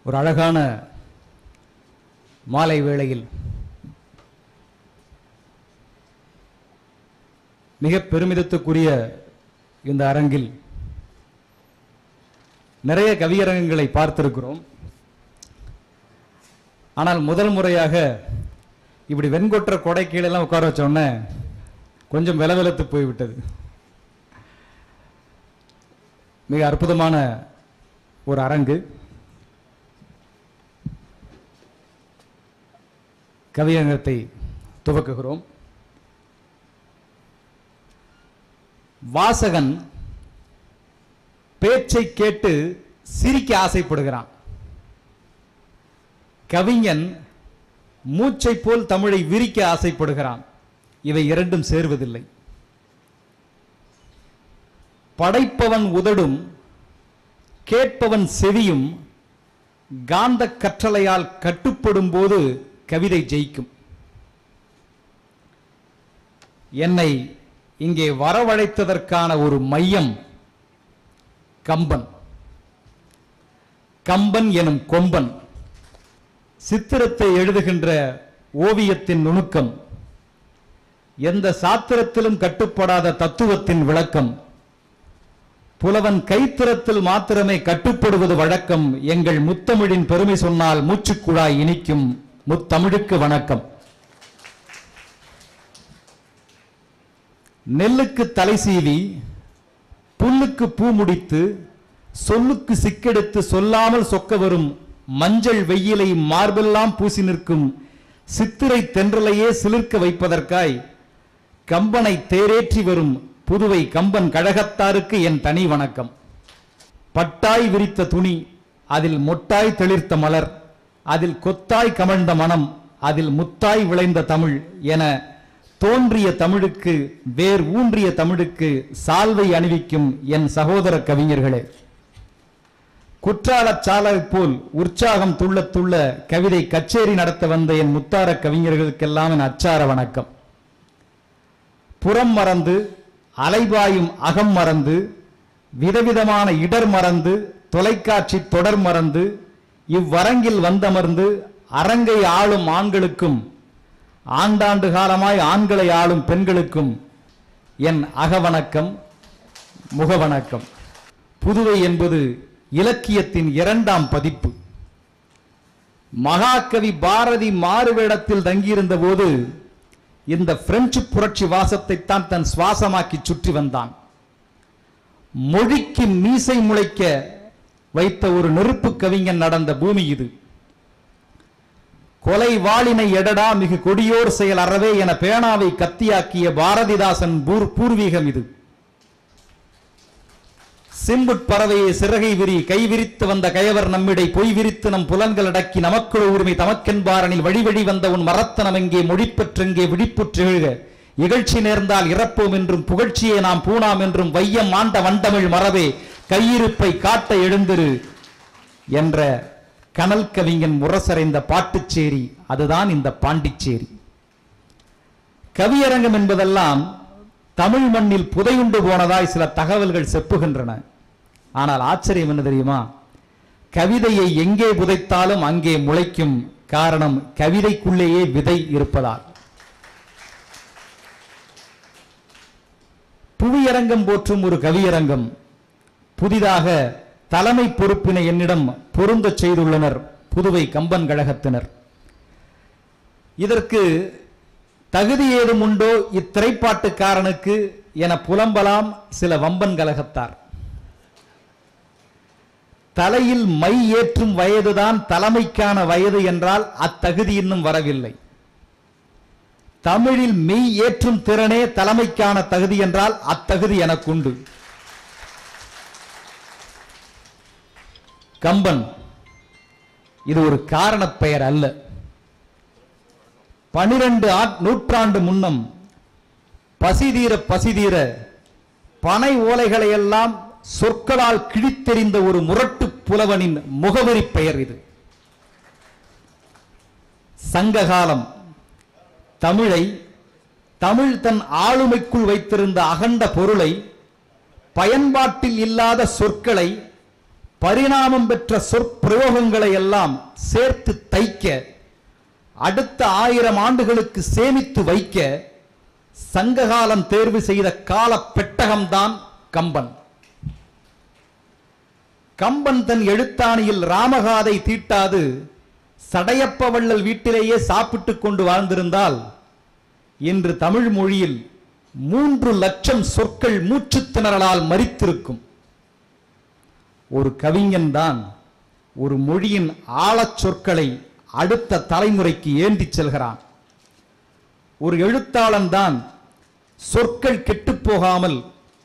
ஒரு அழகான மாலை வேளையில் மிக பெருமிதத்துக்குரிய இந்த அரங்கில் நிறைய கவியரங்கங்களை பார்த்திருக்கிறோம். ஆனால் முதல் முறையாக இப்படி வெண்கொற்ற கொடை கீழெல்லாம் உட்கார வச்சோன்னே கொஞ்சம் விலவிலத்து போய்விட்டது. மிக அற்புதமான ஒரு அரங்கு. கவியரங்கத்தை துவக்குகிறோம். வாசகன் பேச்சை கேட்டு சிரிக்க ஆசைப்படுகிறான். கவிஞன் மூச்சை போல் தமிழை விரிக்க ஆசைப்படுகிறான். இவை இரண்டும் சேர்வதில்லை. படைப்பவன் உதடும் கேட்பவன் செவியும் காந்த கற்றலையால் கட்டுப்படும் போது கவிதை ஜெயிக்கும். என்னை இங்கே வரவழைத்ததற்கான ஒரு மையம் கம்பன். கம்பன் எனும் கொம்பன் சித்திரத்தை எழுதுகின்ற ஓவியத்தின் நுணுக்கம், எந்த சாத்திரத்திலும் கட்டுப்படாத தத்துவத்தின் விளக்கம், புலவன் கைத்திறத்தில் மாத்திரமே கட்டுப்படுவது வழக்கம். எங்கள் முத்தமிழின் பெருமை சொன்னால் மூச்சுக்குழாய் இனிக்கும். முத்தமிழுக்கு வணக்கம். நெல்லுக்கு தலை சீவி புல்லுக்கு பூ முடித்து சொல்லுக்கு சிக்கெடுத்து சொல்லாமல் சொக்க வரும் மஞ்சள் வெயிலை மார்பெல்லாம் பூசி நிற்கும் சித்திரை தென்றலையே சிலிர்க்க வைப்பதற்காய் கம்பனை தேரேற்றி வரும் புதுவை கம்பன் கழகத்தாருக்கு என் தனி வணக்கம். பட்டாய் விரித்த துணி, அதில் மொட்டாய் தெளிர்த்த மலர், அதில் கொத்தாய் கமழ்ந்த மனம், அதில் முத்தாய் விளைந்த தமிழ் என தோன்றிய தமிழுக்கு வேர் ஊன்றிய தமிழுக்கு சால்வை அணிவிக்கும் என் சகோதர கவிஞர்களே, குற்றால சாலை போல் உற்சாகம் துள்ள துள்ள கவிதை கச்சேரி நடத்த வந்த என் முத்தார கவிஞர்களுக்கெல்லாம் என் அச்சார வணக்கம். புறம் மறந்து அலைபாயும் அகம் மறந்து விதவிதமான இடர் மறந்து தொலைக்காட்சி தொடர் மறந்து இவ்வரங்கில் வந்தமர்ந்து அரங்கை ஆளும் ஆண்களுக்கும் ஆண்டாண்டு காலமாய் ஆண்களை ஆளும் பெண்களுக்கும் என் அகவணக்கம், முகவணக்கம். புதுவை என்பது இலக்கியத்தின் இரண்டாம் பதிப்பு. மகாகவி பாரதி மாறுவேடத்தில் தங்கியிருந்த போது இந்த பிரெஞ்சு புரட்சி வாசத்தை தான் தன் சுவாசமாக்கி சுற்றி வந்தான். மொழிக்கு மீசை முளைக்க வைத்த ஒரு நெருப்பு கவிஞன் நடந்த பூமி இது. கொலை வாளினை எடடா மிகு கொடியோர் செயல் அறவே என பேனாவை கத்தியாக்கிய பாரதிதாசன் பூர்வீகம் இது. சிம்புட் பறவையை சிறகை விரி கை விரித்து வந்த கயவர் நம்மிடை பொய் விரித்து நம் புலன்கள் அடக்கி நமக்குள்ள உரிமை தமக்கென்பாரனில் வழி வழி வந்த உன் மரத்தனம் எங்கே மொழிப்பெற்றெங்கே விழிப்புற்று எழுக இகழ்ச்சி நேர்ந்தால் இறப்போம் என்றும் புகழ்ச்சியை நாம் பூணாம் என்றும் வையம் ஆண்ட வண்டமிழ் மரபே கையிருப்பை காட்ட எழுந்திரு என்ற கனல் கவிஞன் முரசறைந்த பாட்டுச்சேரி, அதுதான் இந்த பாண்டிச்சேரி. கவியரங்கம் என்பதெல்லாம் தமிழ் மண்ணில் புதையுண்டு போனதாய் சில தகவல்கள் செப்புகின்றன. ஆனால் ஆச்சரியம் என்ன தெரியுமா? கவிதையை எங்கே புதைத்தாலும் அங்கே முளைக்கும். காரணம், கவிதைக்குள்ளேயே விதை இருப்பதால். புவியரங்கம் போற்றும் ஒரு கவியரங்கம் புதிதாக தலைமை பொறுப்பினை என்னிடம் பொருந்த செய்துள்ளனர் புதுவை கம்பன் கழகத்தினர். இதற்கு தகுதி ஏதும் உண்டோ இத்திரைப்பாட்டுக்காரனுக்கு என புலம்பலாம் சில வம்பன் கழகத்தார். தலையில் மை ஏற்றும் வயதுதான் தலைமைக்கான வயது என்றால் அத்தகுதி இன்னும் வரவில்லை. தமிழில் மெய் ஏற்றும் திறனே தலைமைக்கான தகுதி என்றால் அத்தகுதி எனக்குண்டு. கம்பன் இது ஒரு காரணப் பெயர் அல்ல. 12 நூற்றாண்டு முன்னம் பசிதீர பசிதீர பனை ஓலைகளை எல்லாம் சொற்களால் கிழித்தெறிந்த ஒரு முரட்டு புலவனின் முகவரி பெயர் இது. சங்ககாலம் தமிழை, தமிழ் தன் ஆளுமைக்குள் வைத்திருந்த அகண்ட பொருளை, பயன்பாட்டில் இல்லாத சொற்களை பரிணாமம் பெற்ற சொற்பிரயோகங்களை எல்லாம் சேர்த்து தைக்க, அடுத்த 1000 ஆண்டுகளுக்கு சேமித்து வைக்க சங்ககாலம் தேர்வு செய்த கால பெட்டகம்தான் கம்பன். கம்பன் தன் எழுத்தாணியில் ராமகாதை தீட்டாது சடையப்ப வள்ளல் வீட்டிலேயே சாப்பிட்டுக் கொண்டு வாழ்ந்திருந்தால் இன்று தமிழ் மொழியில் 3 லட்சம் சொற்கள் மூச்சு திணறலால் மரித்திருக்கும். ஒரு கவிஞன் தான் ஒரு மொழியின் ஆழச் சொற்களை அடுத்த தலைமுறைக்கு ஏந்திச் செல்கிறான். ஒரு எழுத்தாளன் தான் சொற்கள் கெட்டுப்போகாமல்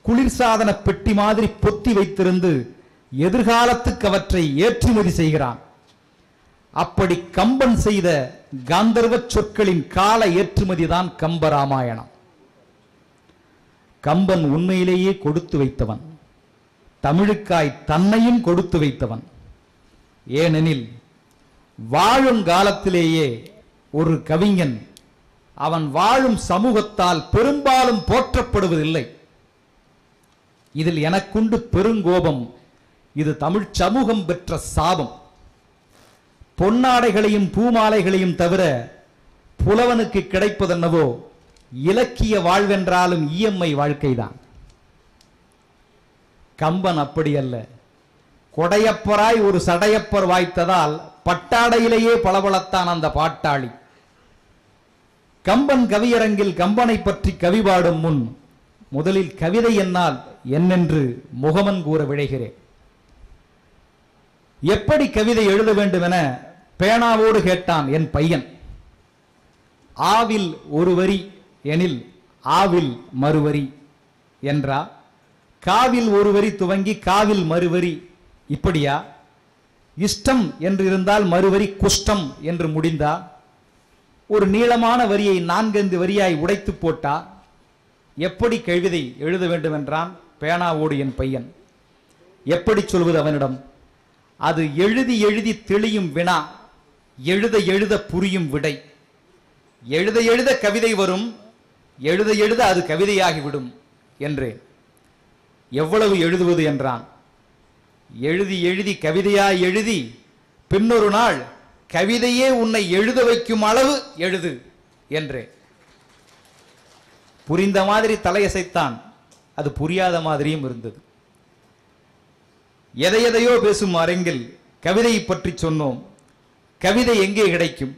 குளிர்சாதன பெட்டி மாதிரி பொத்தி வைத்திருந்து எதிர்காலத்துக்கு அவற்றை ஏற்றுமதி செய்கிறான். அப்படி கம்பன் செய்த காந்தர்வ சொற்களின் கால ஏற்றுமதி தான் கம்பராமாயணம். கம்பன் உண்மையிலேயே கொடுத்து வைத்தவன், தமிழுக்காய் தன்னையும் கொடுத்து வைத்தவன். ஏனெனில் வாழும் காலத்திலேயே ஒரு கவிஞன் அவன் வாழும் சமூகத்தால் பெரும்பாலும் போற்றப்படுவதில்லை. இதில் எனக்குண்டு பெருங்கோபம். இது தமிழ் சமூகம் பெற்ற சாபம். பொன்னாடைகளையும் பூமாலைகளையும் தவிர புலவனுக்கு கிடைப்பதென்னவோ இலக்கிய வாழ்வென்றாலும் இஎம்ஐ வாழ்க்கைதான். கம்பன் அப்படி அல்ல. கொடையப்பராய் ஒரு சடையப்பர் வாய்த்ததால் பட்டாடையிலேயே பளபளத்தான் அந்த பாட்டாளி. கம்பன் கவியரங்கில் கம்பனை பற்றி கவி பாடும் முன் முதலில் கவிதை என்னால் என்னென்று முகமன் கூற விழைகிறேன். எப்படி கவிதை எழுத வேண்டும் என பேனாவோடு கேட்டான் என் பையன். ஆவில் ஒரு வரி எனில் ஆவில் மறுவரி என்றா, காவில் ஒரு வரி துவங்கி காவில் மறுவரி இப்படியா? இஷ்டம் என்று இருந்தால் மறுவரி குஷ்டம் என்று முடிந்தா? ஒரு நீளமான வரியை 4 வரியாய் உடைத்து போட்டா? எப்படி கவிதை எழுத வேண்டும் என்றான் பேனாவோடு என் பையன். எப்படி சொல்வது அவனிடம்? அது எழுதி எழுதி தெளியும் வினா, எழுத எழுத புரியும் விடை. எழுத எழுத கவிதை வரும், எழுத எழுத அது கவிதையாகிவிடும் என்றேன். எவ்வளவு எழுதுவது என்றான். எழுதி எழுதி கவிதையாய் எழுதி பின்னொரு நாள் கவிதையே உன்னை எழுத வைக்கும் அளவு எழுது என்றேன். புரிந்த மாதிரி தலையசைத்தான். அது புரியாத மாதிரியும் இருந்தது. எதையெதையோ பேசும் அரங்கில் கவிதையை பற்றி சொன்னோம். கவிதை எங்கே கிடைக்கும்?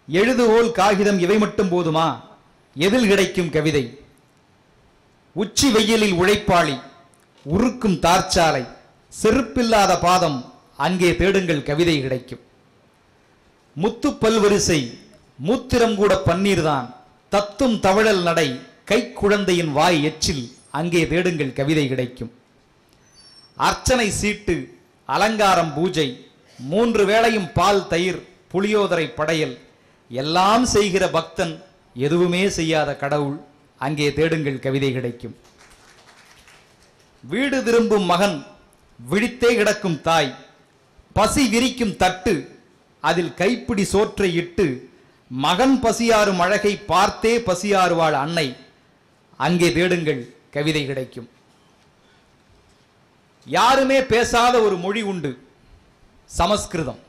எழுதுகோல் காகிதம் இவை மட்டும் போதுமா? எதில் கிடைக்கும் கவிதை? உச்சி வெயிலில் உழைப்பாளி, உருக்கும் தார்ச்சாலை, செருப்பில்லாத பாதம், அங்கே தேடுங்கள் கவிதை கிடைக்கும். முத்து பல்வரிசை, மூத்திரம் கூட பன்னீர்தான், தத்தும் தவழல் நடை, கை குழந்தையின் வாய் எச்சில், அங்கே தேடுங்கள் கவிதை கிடைக்கும். அர்ச்சனை சீட்டு, அலங்காரம் பூஜை, 3 வேளையும் பால் தயிர் புளியோதரை படையல், எல்லாம் செய்கிற பக்தன், எதுவுமே செய்யாத கடவுள், அங்கே தேடுங்கள் கவிதை கிடைக்கும். வீடு திரும்பும் மகன், விழித்தே கிடக்கும் தாய், பசி விரிக்கும் தட்டு, அதில் கைப்பிடி சோற்றை இட்டு மகன் பசியாறும் அழகை பார்த்தே பசியாறுவாள் அன்னை, அங்கே தேடுங்கள் கவிதை கிடைக்கும். யாருமே பேசாத ஒரு மொழி உண்டு, சமஸ்கிருதம்.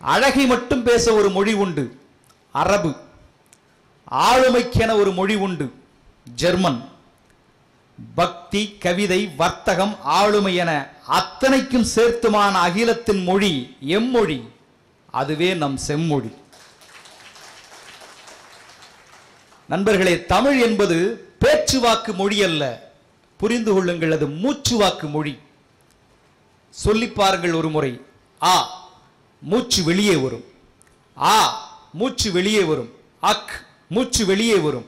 அழகை மட்டும் பேச ஒரு மொழி உண்டு, அரபு. ஆளுமைக்கென ஒரு மொழி உண்டு, ஜெர்மன். பக்தி, கவிதை, வர்த்தகம், ஆளுமை என அத்தனைக்கும் சேர்த்துமான அகிலத்தின் மொழி எம்மொழி? அதுவே நம் செம்மொழி. நண்பர்களே, தமிழ் என்பது பேச்சுவாக்கு மொழி அல்ல, புரிந்து கொள்ளுங்கள், அது மூச்சுவாக்கு மொழி. சொல்லி பாருங்கள் ஒரு முறை. ஆ, மூச்சு வெளியே வரும். ஆ, மூச்சு வெளியே வரும். அக், மூச்சு வெளியே வரும்.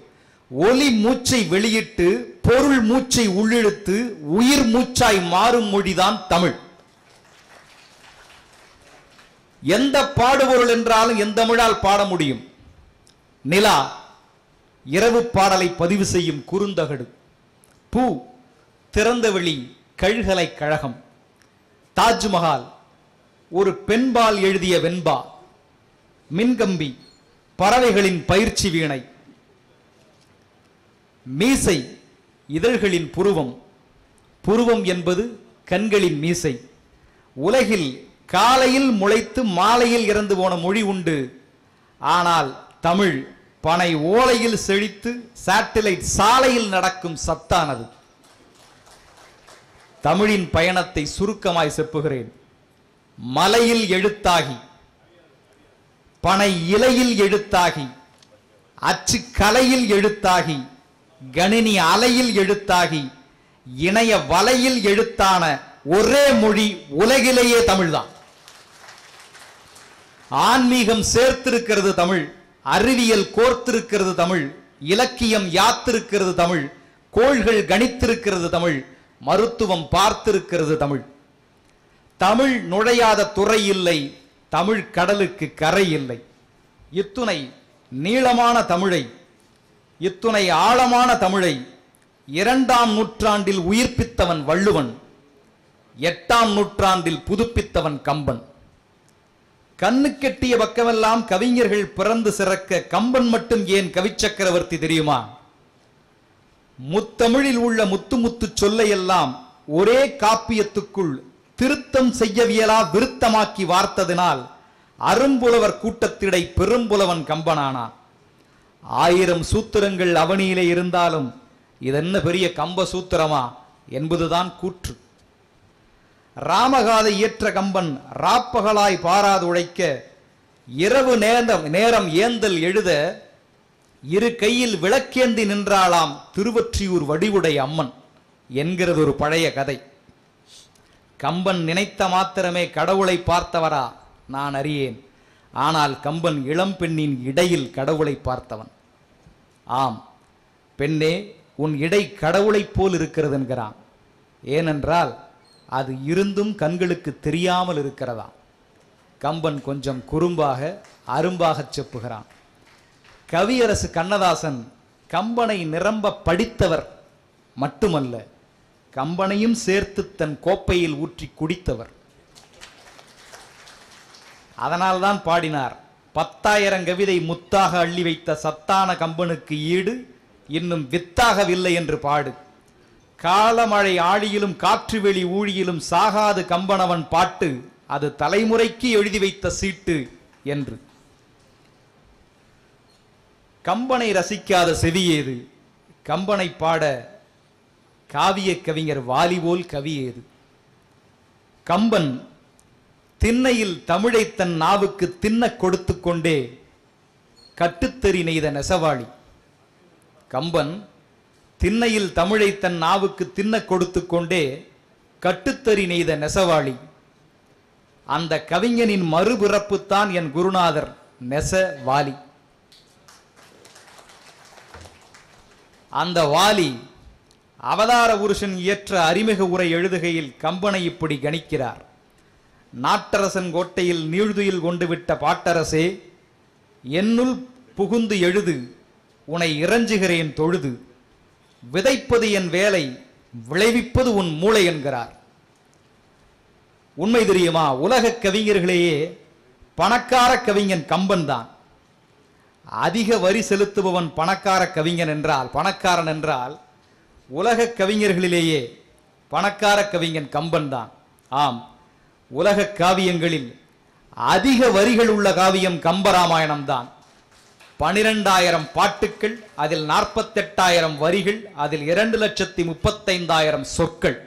ஒலி மூச்சை வெளியிட்டு பொருள் மூச்சை உள்ளிழுத்து உயிர் மூச்சாய் மாறும் மொழிதான் தமிழ். எந்த பாடுபொருள் என்றாலும் எந்த தமிழால் பாட முடியும். நிலா, இரவு பாடலை பதிவு செய்யும் குறுந்தகடு. பூ, திறந்தவெளி கழுகலை கழகம். தாஜ்மஹால், ஒரு பெண்பால் எழுதிய வெண்பா. மின்கம்பி, பறவைகளின் பயிற்சி வீணை. மீசை, இதழ்களின் புருவம். புருவம் என்பது கண்களின் மீசை. உலகில் காலையில் முளைத்து மாலையில் இறந்து போன மொழி உண்டு. ஆனால் தமிழ் பனை ஓலையில் செழித்து சேட்டிலைட் சாலையில் நடக்கும் சத்தானது. தமிழின் பயணத்தை சுருக்கமாய் செப்புகிறேன். மலையில் எழுத்தாகி, பனை இலையில் எழுத்தாகி, அச்சு கலையில் எழுத்தாகி, கணினி அலையில் எழுத்தாகி, இணைய வலையில் எழுத்தான ஒரே மொழி உலகிலேயே தமிழ்தான். ஆன்மீகம் சேர்த்திருக்கிறது தமிழ், அறிவியல் கோர்த்திருக்கிறது தமிழ், இலக்கியம் யாத்திருக்கிறது தமிழ், கோள்கள் கணித்திருக்கிறது தமிழ், மருத்துவம் பார்த்திருக்கிறது தமிழ். தமிழ் நுழையாத துறை இல்லை, தமிழ் கடலுக்கு கரை இல்லை. இத்துணை நீளமான தமிழை, இத்துணை ஆழமான தமிழை 2ஆம் நூற்றாண்டில் உயிர்ப்பித்தவன் வள்ளுவன், 8ஆம் நூற்றாண்டில் புதுப்பித்தவன் கம்பன். கண்ணுக்கெட்டிய பக்கமெல்லாம் கவிஞர்கள் பிறந்து சிறக்க கம்பன் மட்டும் ஏன் கவிச்சக்கரவர்த்தி தெரியுமா? முத்தமிழில் உள்ள முத்து முத்து சொல்லையெல்லாம் ஒரே காப்பியத்துக்குள் திருத்தம் செய்யவியலா விருத்தமாக்கி வார்த்ததினால் அரும்புலவர் கூட்டத்திடை பெரும்புலவன் கம்பனானான். 1000 சூத்திரங்கள் அவனியிலே இருந்தாலும் இதென்ன பெரிய கம்ப சூத்திரமா என்பதுதான் கூற்று. ராமகாதை இயற்ற கம்பன் ராப்பகலாய் பாராது உழைக்க, இரவு நேரம் ஏந்தல் எழுத, இரு கையில் விளக்கேந்தி நின்றாளாம் திருவொற்றியூர் வடிவுடை அம்மன் என்கிறது ஒரு பழைய கதை. கம்பன் நினைத்த மாத்திரமே கடவுளை பார்த்தவரா? நான் அறியேன். ஆனால் கம்பன் இளம்பெண்ணின் இடையில் கடவுளை பார்த்தவன். ஆம் பெண்ணே, உன் இடை கடவுளைப் போல் இருக்கிறது என்கிறான். ஏனென்றால் அது இருந்தும் கண்களுக்கு தெரியாமல் இருக்கிறதா. கம்பன் கொஞ்சம் குறும்பாக அரும்பாக செப்புகிறான். கவியரசு கண்ணதாசன் கம்பனை நிரம்ப படித்தவர் மட்டுமல்ல, கம்பனையும் சேர்த்து தன் கோப்பையில் ஊற்றி குடித்தவர். அதனால்தான் பாடினார், 10,000 கவிதை முத்தாக அள்ளி வைத்த சத்தான கம்பனுக்கு ஈடு இன்னும் வித்தாகவில்லை என்று பாடு. காலமழை ஆழியிலும் காற்று வெளி ஊழியிலும் சாகாது கம்பனவன் பாட்டு, அது தலைமுறைக்கு எழுதி வைத்த சீட்டு என்று. கம்பனை ரசிக்காத செவியேது? கம்பனை பாட காவிய கவிஞர் வாலிபோல் கவியேது? கம்பன் திண்ணையில் தமிழை தன் நாவுக்கு தின்ன கொடுத்து கொண்டே கட்டுத்தறி நெய்த நெசவாளி. கம்பன் திண்ணையில் தமிழை தன் நாவுக்கு தின்ன கொடுத்து கொண்டே கட்டுத்தறி நெய்த நெசவாளி. அந்த கவிஞனின் மறுபிறப்புத்தான் என் குருநாதர் நெசவாலி. அந்த வாலி அவதார புருஷன் இயற்ற அறிமுக உரை எழுதுகையில் கம்பனை இப்படி கணிக்கிறார். நாட்டரசன் கோட்டையில் நீழ்துயில் கொண்டு விட்ட பாட்டரசே, என்னுள் புகுந்து எழுது, உன்னை இறஞ்சுகிறேன் தொழுது. விதைப்பது என் வேலை, விளைவிப்பது உன் மூளை என்கிறார். உண்மை தெரியுமா? உலக கவிஞர்களேயே பணக்கார கவிஞன் கம்பன் தான். அதிக வரி செலுத்துபவன் பணக்கார கவிஞன் என்றால், பணக்காரன் என்றால், உலக கவிஞர்களிலேயே பணக்கார கவிஞன் கம்பன் தான். ஆம், உலக காவியங்களில் அதிக வரிகள் உள்ள காவியம் கம்பராமாயணம் தான். 12,000 பாட்டுக்கள், அதில் 48,000 வரிகள், அதில் 2,35,000 சொற்கள்.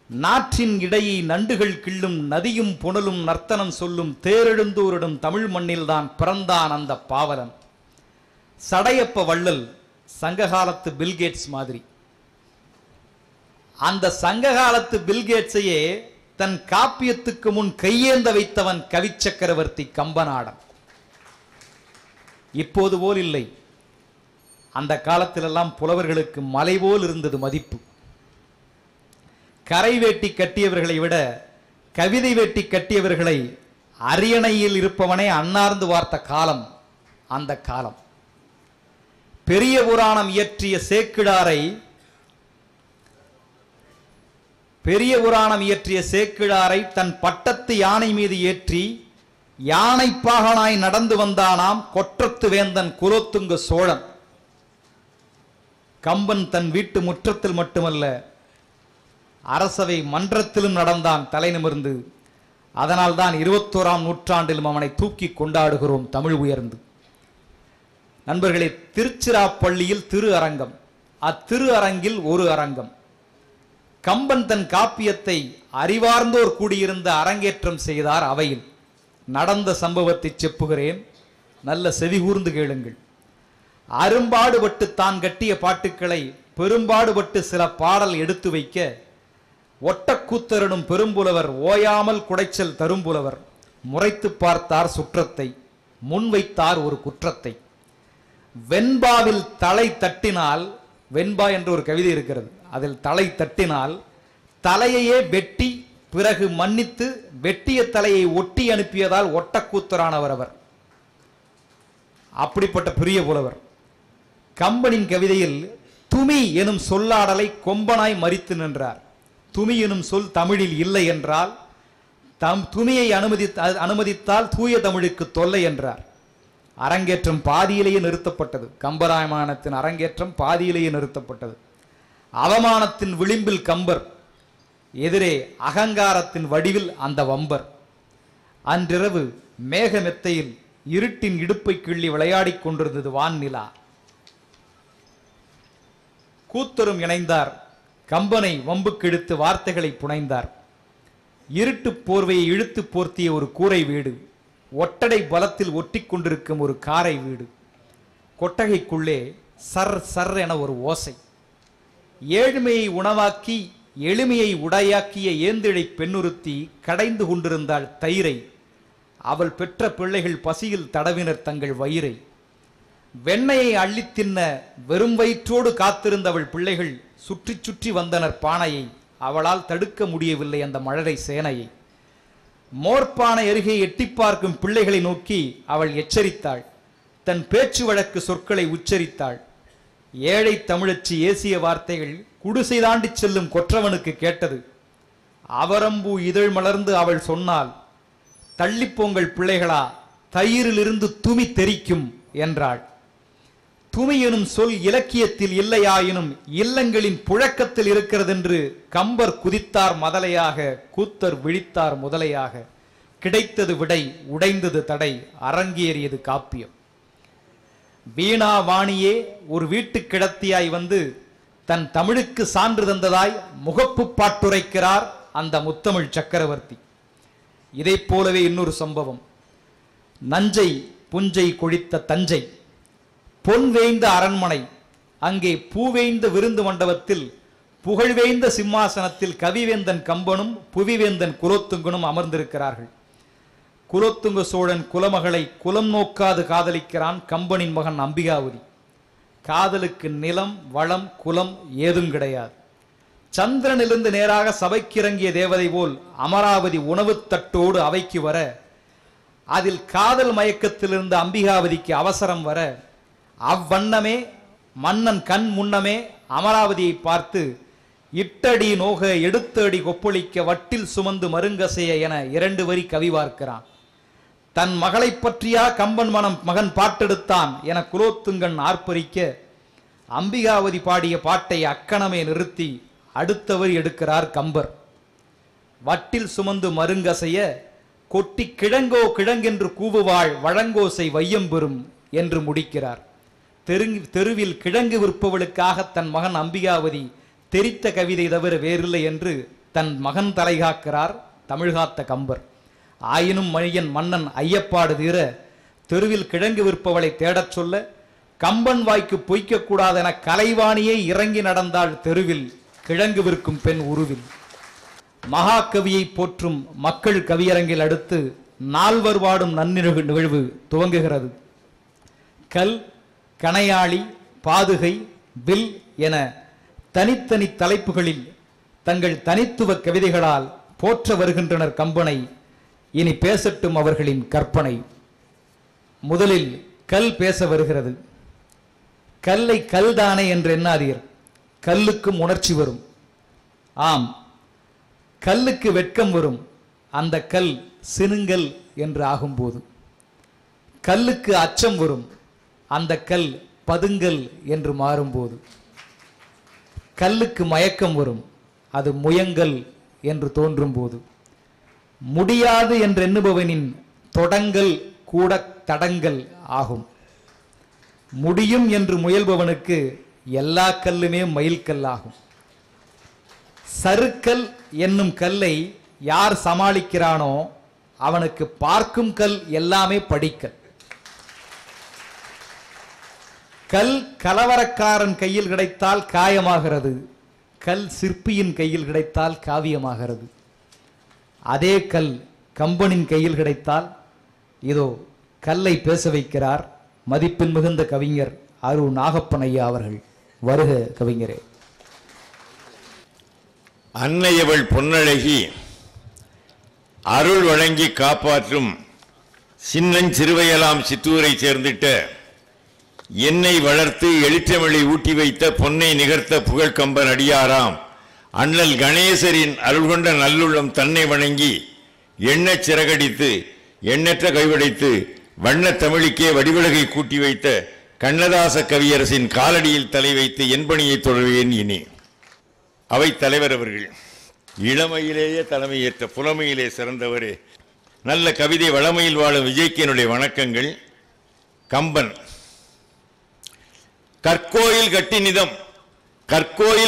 நாற்றின் இடையே நண்டுகள் கிள்ளும், நதியும் புனலும் நர்த்தனம் சொல்லும், தேரெழுந்தூரிடும் தமிழ் மண்ணில்தான் பிறந்தான் அந்த பாவலன். சடையப்ப வள்ளல் சங்ககாலத்து பில்கேட்ஸ் மாதிரி. அந்த சங்ககாலத்து பில்கேட்ஸையே தன் காப்பியத்துக்கு முன் கையேந்த வைத்தவன் கவிச்சக்கரவர்த்தி கம்பநாடன். இப்போது போல் இல்லை. அந்த காலத்திலெல்லாம் புலவர்களுக்கு மலை போல் இருந்தது மதிப்பு. கரை வேட்டி கட்டியவர்களை விட கவிதை வேட்டி கட்டியவர்களை அரியணையில் இருப்பவனே அன்னார்ந்து வார்த்த காலம் அந்த காலம். பெரிய புராணம் இயற்றிய சேக்கிழாரை தன் பட்டத்து யானை மீது ஏற்றி யானைப்பாகனாய் நடந்து வந்தானாம் கொற்றத்து வேந்தன் குலோத்துங்க சோழன். கம்பன் தன் வீட்டு முற்றத்தில் மட்டுமல்ல, அரசவை மன்றத்திலும் நடந்தான் தலை நிமிர்ந்து. அதனால்தான் 21ஆம் நூற்றாண்டிலும் அவனை தூக்கி கொண்டாடுகிறோம் தமிழ் உயர்ந்து. நண்பர்களே, திருச்சிராப்பள்ளியில் திரு அரங்கம், அத்திரு அரங்கில் ஒரு அரங்கம். கம்பன் தன் காப்பியத்தை அறிவார்ந்தோர் கூடியிருந்த அரங்கேற்றம் செய்தார். அவையில் நடந்த சம்பவத்தை செப்புகிறேன், நல்ல செவிகூர்ந்து கேளுங்கள். அரும்பாடுபட்டு தான் கட்டிய பாட்டுக்களை பெரும்பாடுபட்டு சில பாடல் எடுத்து வைக்க ஒட்டக்கூத்தரனும் பெரும்புலவர் ஓயாமல் குடைச்சல் தரும்புலவர் முறைத்து பார்த்தார் சுற்றத்தை, முன்வைத்தார் ஒரு குற்றத்தை. வெண்பாவில் தலை தட்டினால், வெண்பா என்ற ஒரு கவிதை இருக்கிறது, அதில் தலை தட்டினால் தலையையே வெட்டி பிறகு மன்னித்து வெட்டிய தலையை ஒட்டி அனுப்பியதால் ஒட்டக்கூத்தரானவர் அவர். அப்படிப்பட்ட பெரிய புலவர். கம்பனின் கவிதையில் துமி எனும் சொல்லாடலை கொம்பனாய் மறித்து நின்றார். துமி எனும் சொல் தமிழில் இல்லை என்றால் துமியை அனுமதித்தால் தூய தமிழுக்கு தொல்லை என்றார். அரங்கேற்றம் பாதியிலேயே நிறுத்தப்பட்டது. கம்பராமாயணத்தின் அரங்கேற்றம் பாதியிலேயே நிறுத்தப்பட்டது. அவமானத்தின் விளிம்பில் கம்பர், எதிரே அகங்காரத்தின் வடிவில் அந்த வம்பர். அன்றிரவு மேகமெத்தையில் இருட்டின் இடுப்பை கிள்ளி விளையாடிக் கொண்டிருந்தது வான்நிலா. கூத்தரும் இணைந்தார். கம்பனை வம்புக்கு இழுத்து வார்த்தைகளை புனைந்தார். இருட்டு போர்வையை இழுத்து போர்த்திய ஒரு கூரை வீடு, ஒட்டடை பலத்தில் ஒட்டி கொண்டிருக்கும் ஒரு காரை வீடு. கொட்டகைக்குள்ளே சர் சர் என ஒரு ஓசை. ஏழ்மையை உணவாக்கி எளிமையை உடையாக்கிய ஏந்திழை பெண்ணுறுத்தி கடைந்து கொண்டிருந்தாள் தயிரை. அவள் பெற்ற பிள்ளைகள் பசியில் தடவினர் தங்கள் வயிறை. வெண்ணையை அள்ளி தின்ன வெறும் வயிற்றோடு காத்திருந்தவள் பிள்ளைகள் சுற்றி சுற்றி வந்தனர் பானையை. அவளால் தடுக்க முடியவில்லை அந்த மழலை சேனையை. மோர்பானை அருகே எட்டி பார்க்கும் பிள்ளைகளை நோக்கி அவள் எச்சரித்தாள். தன் பேச்சு வழக்கு சொற்களை உச்சரித்தாள். ஏழை தமிழச்சி ஏசிய வார்த்தைகள் குடிசை தாண்டி செல்லும் கொற்றவனுக்கு கேட்டது. அவரம்பூ இதழ் மலர்ந்து அவள் சொன்னாள், தள்ளிப்போங்கள் பிள்ளைகளா, தயிரிலிருந்து துமி தெரிக்கும் என்றாள். துமி எனும் சொல் இலக்கியத்தில் இல்லையாயினும் இல்லங்களின் புழக்கத்தில் இருக்கிறது என்று கம்பர் குதித்தார் மதலையாக, கூத்தர் விழித்தார் முதலையாக. கிடைத்தது விடை, உடைந்தது தடை, அரங்கேறியது காப்பியம். வீணா வாணியே ஒரு வீட்டு கிடத்தியாய் வந்து தன் தமிழுக்கு சான்று தந்ததாய் முகப்பு பாட்டுரைக்கிறார் அந்த முத்தமிழ் சக்கரவர்த்தி. இதை போலவே இன்னொரு சம்பவம். நஞ்சை புஞ்சை கொழித்த தஞ்சை, பொன்வேய்ந்த அரண்மனை, அங்கே பூவேய்ந்த விருந்து மண்டபத்தில் புகழ்வேய்ந்த சிம்மாசனத்தில் கவிவேந்தன் கம்பனும் புவிவேந்தன் குலோத்துங்கனும் அமர்ந்திருக்கிறார்கள். குலோத்துங்க சோழன் குலமகளை குலம் நோக்காது காதலிக்கிறான் கம்பனின் மகன் அம்பிகாவதி. காதலுக்கு நிலம் வளம் குலம் ஏதும் கிடையாது. சந்திரனிலிருந்து நேராக சபைக்கு இறங்கிய தேவதை போல் அமராவதி உணவு தட்டோடு அவைக்கு வர, அதில் காதல் மயக்கத்திலிருந்து அம்பிகாவதிக்கு அவசரம் வர, அவ்வண்ணமே மன்னன் கண் முன்னமே அமராவதியை பார்த்து இட்டடி நோக எடுத்தடி கொப்பளிக்க வட்டில் சுமந்து மருங்கசைய என 2 வரி கவி பார்க்கிறான். தன் மகளை பற்றியா கம்பன் மகன் பாட்டெடுத்தான் என குலோத்துங்கன் ஆர்ப்பரிக்க, அம்பிகாவதி பாடிய பாட்டை அக்கணமே நிறுத்தி அடுத்த வரி எடுக்கிறார் கம்பர். வட்டில் சுமந்து மருங்கசைய கொட்டி கிழங்கோ கிழங்கென்று கூவுவாள் வழங்கோசை வையம்பெறும் என்று முடிக்கிறார். தெருவில் கிழங்கு விற்பவளுக்காக தன் மகன் அம்பிகாவதி தெரித்த கவிதை தவிர வேறில்லை என்று தன் மகன் தலைகாக்கிறார் தமிழ்காத்த கம்பர். ஆயினும் மன்னன் ஐயப்பாடு தீர தெருவில் கிழங்கு விற்பவளை தேடச் சொல்ல, கம்பன் வாய்க்கு பொய்க்கக்கூடாதென கலைவாணியை இறங்கி நடந்தாள் தெருவில் கிழங்கு விற்கும் பெண் உருவில். மகாகவியை போற்றும் மக்கள் கவியரங்கில் அடுத்து 4 பாடும் நிகழ்வு துவங்குகிறது. கல், கணையாளி, பாதுகை, வில் என தனித்தனி தலைப்புகளில் தங்கள் தனித்துவ கவிதைகளால் போற்ற வருகின்றனர் கம்பனை. இனி பேசட்டும் அவர்களின் கற்பனை. முதலில் கல் பேச வருகிறது. கல்லை கல்தானே என்று எண்ணாதீர், கல்லுக்கும் உணர்ச்சி வரும். ஆம், கல்லுக்கு வெட்கம் வரும். அந்த கல் சினுங்கல் என்று ஆகும்போது கல்லுக்கு அச்சம் வரும். அந்த கல் பதுங்கல் என்று மாறும்போது கல்லுக்கு மயக்கம் வரும். அது முயங்கல் என்று தோன்றும் போது, முடியாது என்று எண்ணுபவனின் தொடங்கல் கூட தடங்கல் ஆகும். முடியும் என்று முயல்பவனுக்கு எல்லா கல்லுமே மயில்கல் ஆகும். சறுக்கல் என்னும் கல்லை யார் சமாளிக்கிறானோ அவனுக்கு பார்க்கும் கல் எல்லாமே படிக்கல். கல் கலவரக்காரன் கையில் கிடைத்தால் காயமாகிறது, கல் சிற்பியின் கையில் கிடைத்தால் காவியமாகிறது. அதே கல் கம்பனின் கையில் கிடைத்தால் இதோ கல்லை பேச வைக்கிறார் மதிப்பின் மிகுந்த கவிஞர் அரு நாகப்பன் ஐயா அவர்கள். வருக கவிஞரே. அன்னையவள் பொன்னழகி அருள் வழங்கி காப்பாற்றும் சின்னஞ்சிறுவையலாம் சிற்றூரை சேர்ந்திட்ட என்னை வளர்த்து எழுத்தமிழை ஊட்டி வைத்த பொன்னை நிகர்த்த புகழ்கம்பன் அடியாராம் அண்ணல் கணேசரின் அருள்கொண்ட நல்லுள்ளம் தன்னை வணங்கி எண்ணச் சிறகடித்து எண்ணற்ற கைவடைத்து வண்ணத் தமிழுக்கே வடிவழகை கூட்டி வைத்த கண்ணதாச கவியரசின் காலடியில் தலை வைத்து என்பணியை தொடர்வேன். இனி அவை தலைவர் அவர்கள் இளமையிலேயே தலைமையேற்ற புலமையிலே சிறந்தவரே, நல்ல கவிதை வளமையில் வாழும் விஜய்க்கு என்னுடைய வணக்கங்கள். கம்பன் கற்கோயில்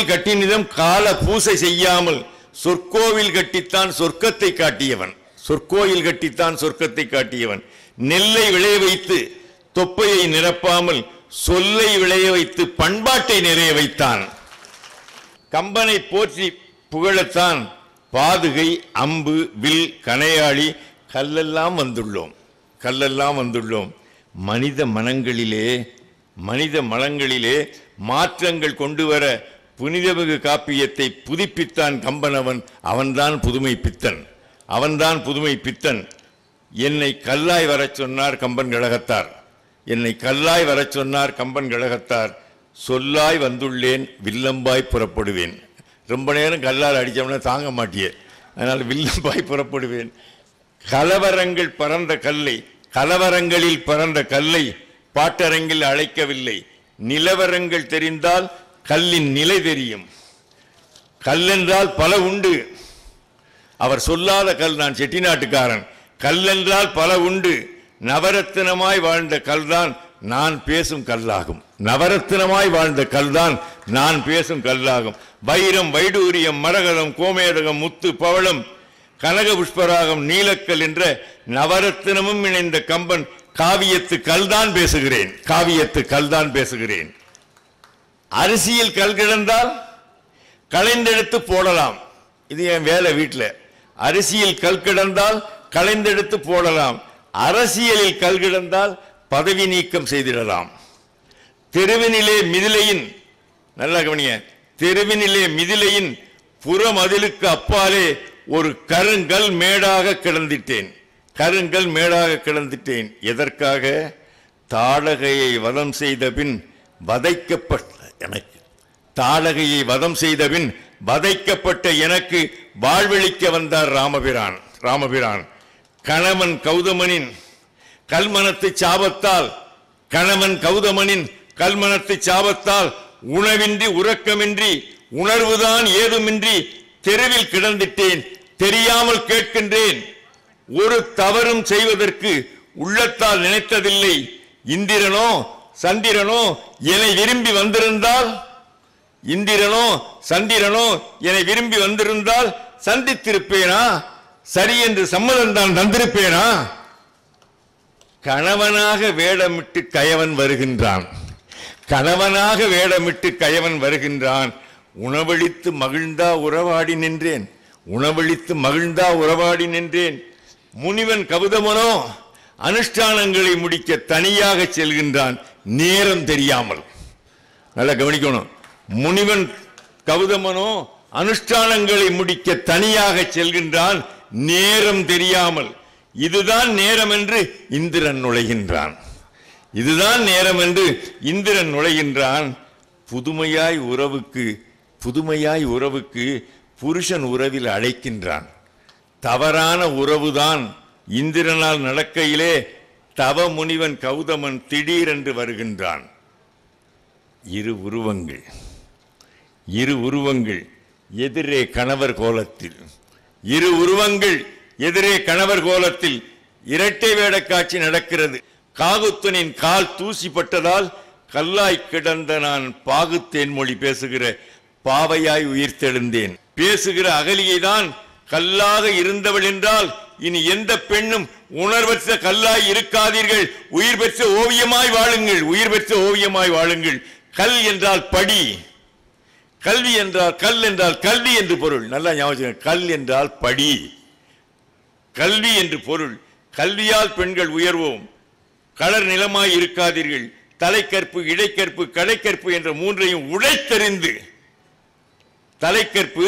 கட்டினிதம் கால பூசை செய்யாமல் சொற்கோவில் கட்டித்தான் சொர்க்கத்தை காட்டியவன். சொற்கோயில் கட்டித்தான் சொர்க்கத்தை காட்டியவன். நெல்லை விளைய வைத்து தொப்பையை நிரப்பாமல் சொல்லை விளைய வைத்து பண்பாட்டை நிறைய வைத்தான். கம்பனை போற்றி புகழத்தான் பாதுகை, அம்பு, வில், கணையாளி, கல்லெல்லாம் வந்துள்ளோம். மனித மனங்களிலே மாற்றங்கள் கொண்டு வர புனிதமிகு காப்பியத்தை புதுப்பித்தான் கம்பன். அவன்தான் புதுமை பித்தன். என்னை கல்லாய் வரச் சொன்னார் கம்பன் கழகத்தார். சொல்லாய் வந்துள்ளேன், வில்லம்பாய் புறப்படுவேன். ரொம்ப நேரம் கல்லால் அடித்தோம்னா தாங்க மாட்டியே, அதனால் வில்லம்பாய் புறப்படுவேன். கலவரங்களில் பறந்த கல்லை பாட்டரங்கில் அழைக்கவில்லை. நிலவரங்கள் தெரிந்தால் கல்லின் நிலை தெரியும். கல்லென்றால் பல உண்டு, அவர் சொல்லாத கல். நான் செட்டிநாட்டுக்காரன். கல்லென்றால் பல உண்டு, நவரத்தினமாய் வாழ்ந்த கல்தான் நான் பேசும் கல்லாகும். வைரம், வைடூரியம், மரகதம், கோமேதகம், முத்து, பவளம், கனக புஷ்பராகம், நீலக்கல் என்ற நவரத்தினமும் இணைந்த கம்பன் காவியத்து கல்தான் பேசுகிறேன். அரிசியில் கல் கிடந்தால் களைந்தெடுத்து போடலாம். இது என் வேலை வீட்டில். அரிசியில் கல் கிடந்தால் களைந்தெடுத்து போடலாம். அரசியலில் கல் கிடந்தால் பதவி நீக்கம் செய்திடலாம். தெருவினிலே மிதிலையின் புறமதிலுக்கு அப்பாலே ஒரு கருங்கல் மேடாக கிடந்திட்டேன். எதற்காக? தாடகையை வதம் செய்த பின் வதைக்கப்பட்ட எனக்கு வாழ்வளிக்க வந்தார் ராமபிரான். கணவன் கௌதமனின் கல்மனத்து சாபத்தால் உணவின்றி உறக்கமின்றி உணர்வுதான் ஏதுமின்றி தெருவில் கிடந்திட்டேன். தெரியாமல் கேட்கின்றேன், ஒரு தவறும் செய்வதற்கு உள்ளத்தால் நினைத்ததில்லை. இந்திரனோ சந்திரனோ என்னை விரும்பி வந்திருந்தால் சந்தித்திருப்பேனா? சரி என்று சம்மதம் தான் தந்திருப்பேனா? கணவனாக வேடமிட்டு கயவன் வருகின்றான். உணவளித்து மகிழ்ந்தா உறவாடி நின்றேன். முனிவன் கௌதமனோ அனுஷ்டானங்களை முடிக்க தனியாக செல்கின்றான், நேரம் தெரியாமல். நல்லா கவனிக்கணும். முனிவன் கௌதமனோ அனுஷ்டானங்களை முடிக்க தனியாக செல்கின்றான், நேரம் தெரியாமல். இதுதான் நேரம் என்று இந்திரன் நுழைகின்றான். புதுமையாய் உறவுக்கு புருஷன் உறவில் அழைக்கின்றான். தவறான உறவுதான் இந்திரனால் நடக்கையிலே தவ முனிவன் கௌதமன் திடீரென்று வருகின்றான். இரு உருவங்கள் எதிரே கணவர் கோலத்தில், இரு உருவங்கள் எதிரே கணவர் கோலத்தில் இரட்டை வேட காட்சி நடக்கிறது. காகுத்தனின் கால் தூசிப்பட்டதால் கல்லாய் கிடந்த நான் பாகுத்தேன் மொழி பேசுகிற பாவையாய் உயிர்த்தெழுந்தேன். பேசுகிற அகலியை தான் கல்லாக இருந்தவள் என்றால் இனி எந்த பெண்ணும் உணர்வற்ற கல்லாய் இருக்காதீர்கள். உயிர் பெற்ற ஓவியமாய் வாழுங்கள், உயிர் பெற்ற ஓவியமாய் வாழுங்கள். கல் என்றால் படி, கல்வி என்றால் கல் என்றால் கல்வி என்று பொருள். நல்லா ஞாபகம், கல் என்றால் படி, கல்வி என்று பொருள். கல்வியால் பெண்கள் உயர்வோம். கலர் நிலமாய் இருக்காதீர்கள். தலைக்கற்பு, இடைக்கற்பு, கடைக்கற்பு என்ற மூன்றையும் உடைத்தெறிந்து, தலைக்கற்பு,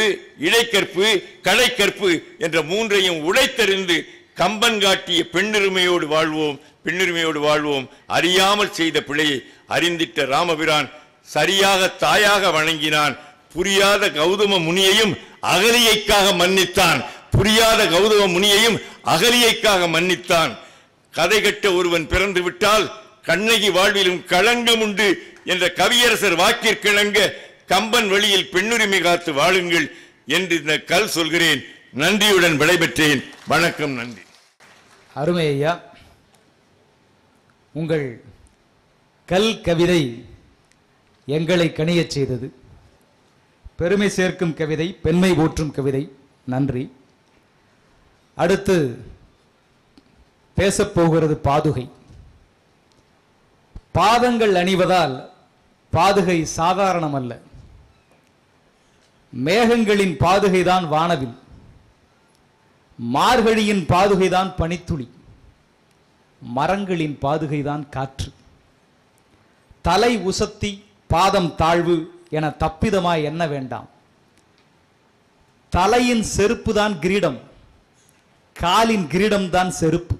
இடைக்கற்பு, கடைக்கற்பு என்ற மூன்றையும் உடைத்தெறிந்து கம்பன் காட்டிய பெண்ணுரிமையோடு வாழ்வோம், பெண்ணுரிமையோடு வாழ்வோம். அறியாமல் செய்த பிழையை அறிந்திட்ட ராமபிரான் சரியாக தாயாக வணங்கினான். புரியாத கௌதம முனியையும் அகலியைக்காக மன்னித்தான். புரியாத கௌதம முனியையும் அகலியைக்காக மன்னித்தான். கதை கட்ட ஒருவன் பிறந்து விட்டால் கண்ணகி வாழ்விலும் களங்கம் உண்டு என்ற கவியரசர் வாக்கிற்கிணங்க கம்பன் வழியில் பெண்ணுரிமை காத்து வாழுங்கள் என்று இந்த கல் சொல்கிறேன். நன்றியுடன் விடைபெற்றேன். வணக்கம், நன்றி. அருமை ஐயா, உங்கள் கல் கவிதை எங்களை கனியச் செய்தது. பெருமை சேர்க்கும் கவிதை, பெண்மை போற்றும் கவிதை. நன்றி. அடுத்து பேசப்போகிறது பாதுகை. பாதங்கள் அணிவதால் பாதுகை சாதாரணமல்ல. மேகங்களின் பாதுகைதான் வானவில், மார்கழியின் பாதுகைதான் பனித்துளி, மரங்களின் பாதுகைதான் காற்று. தலை உசத்தி பாதம் தாழ்வு என தப்பிதமாய் எண்ண வேண்டாம். தலையின் செருப்பு தான் கிரீடம், காலின் கிரீடம் தான் செருப்பு.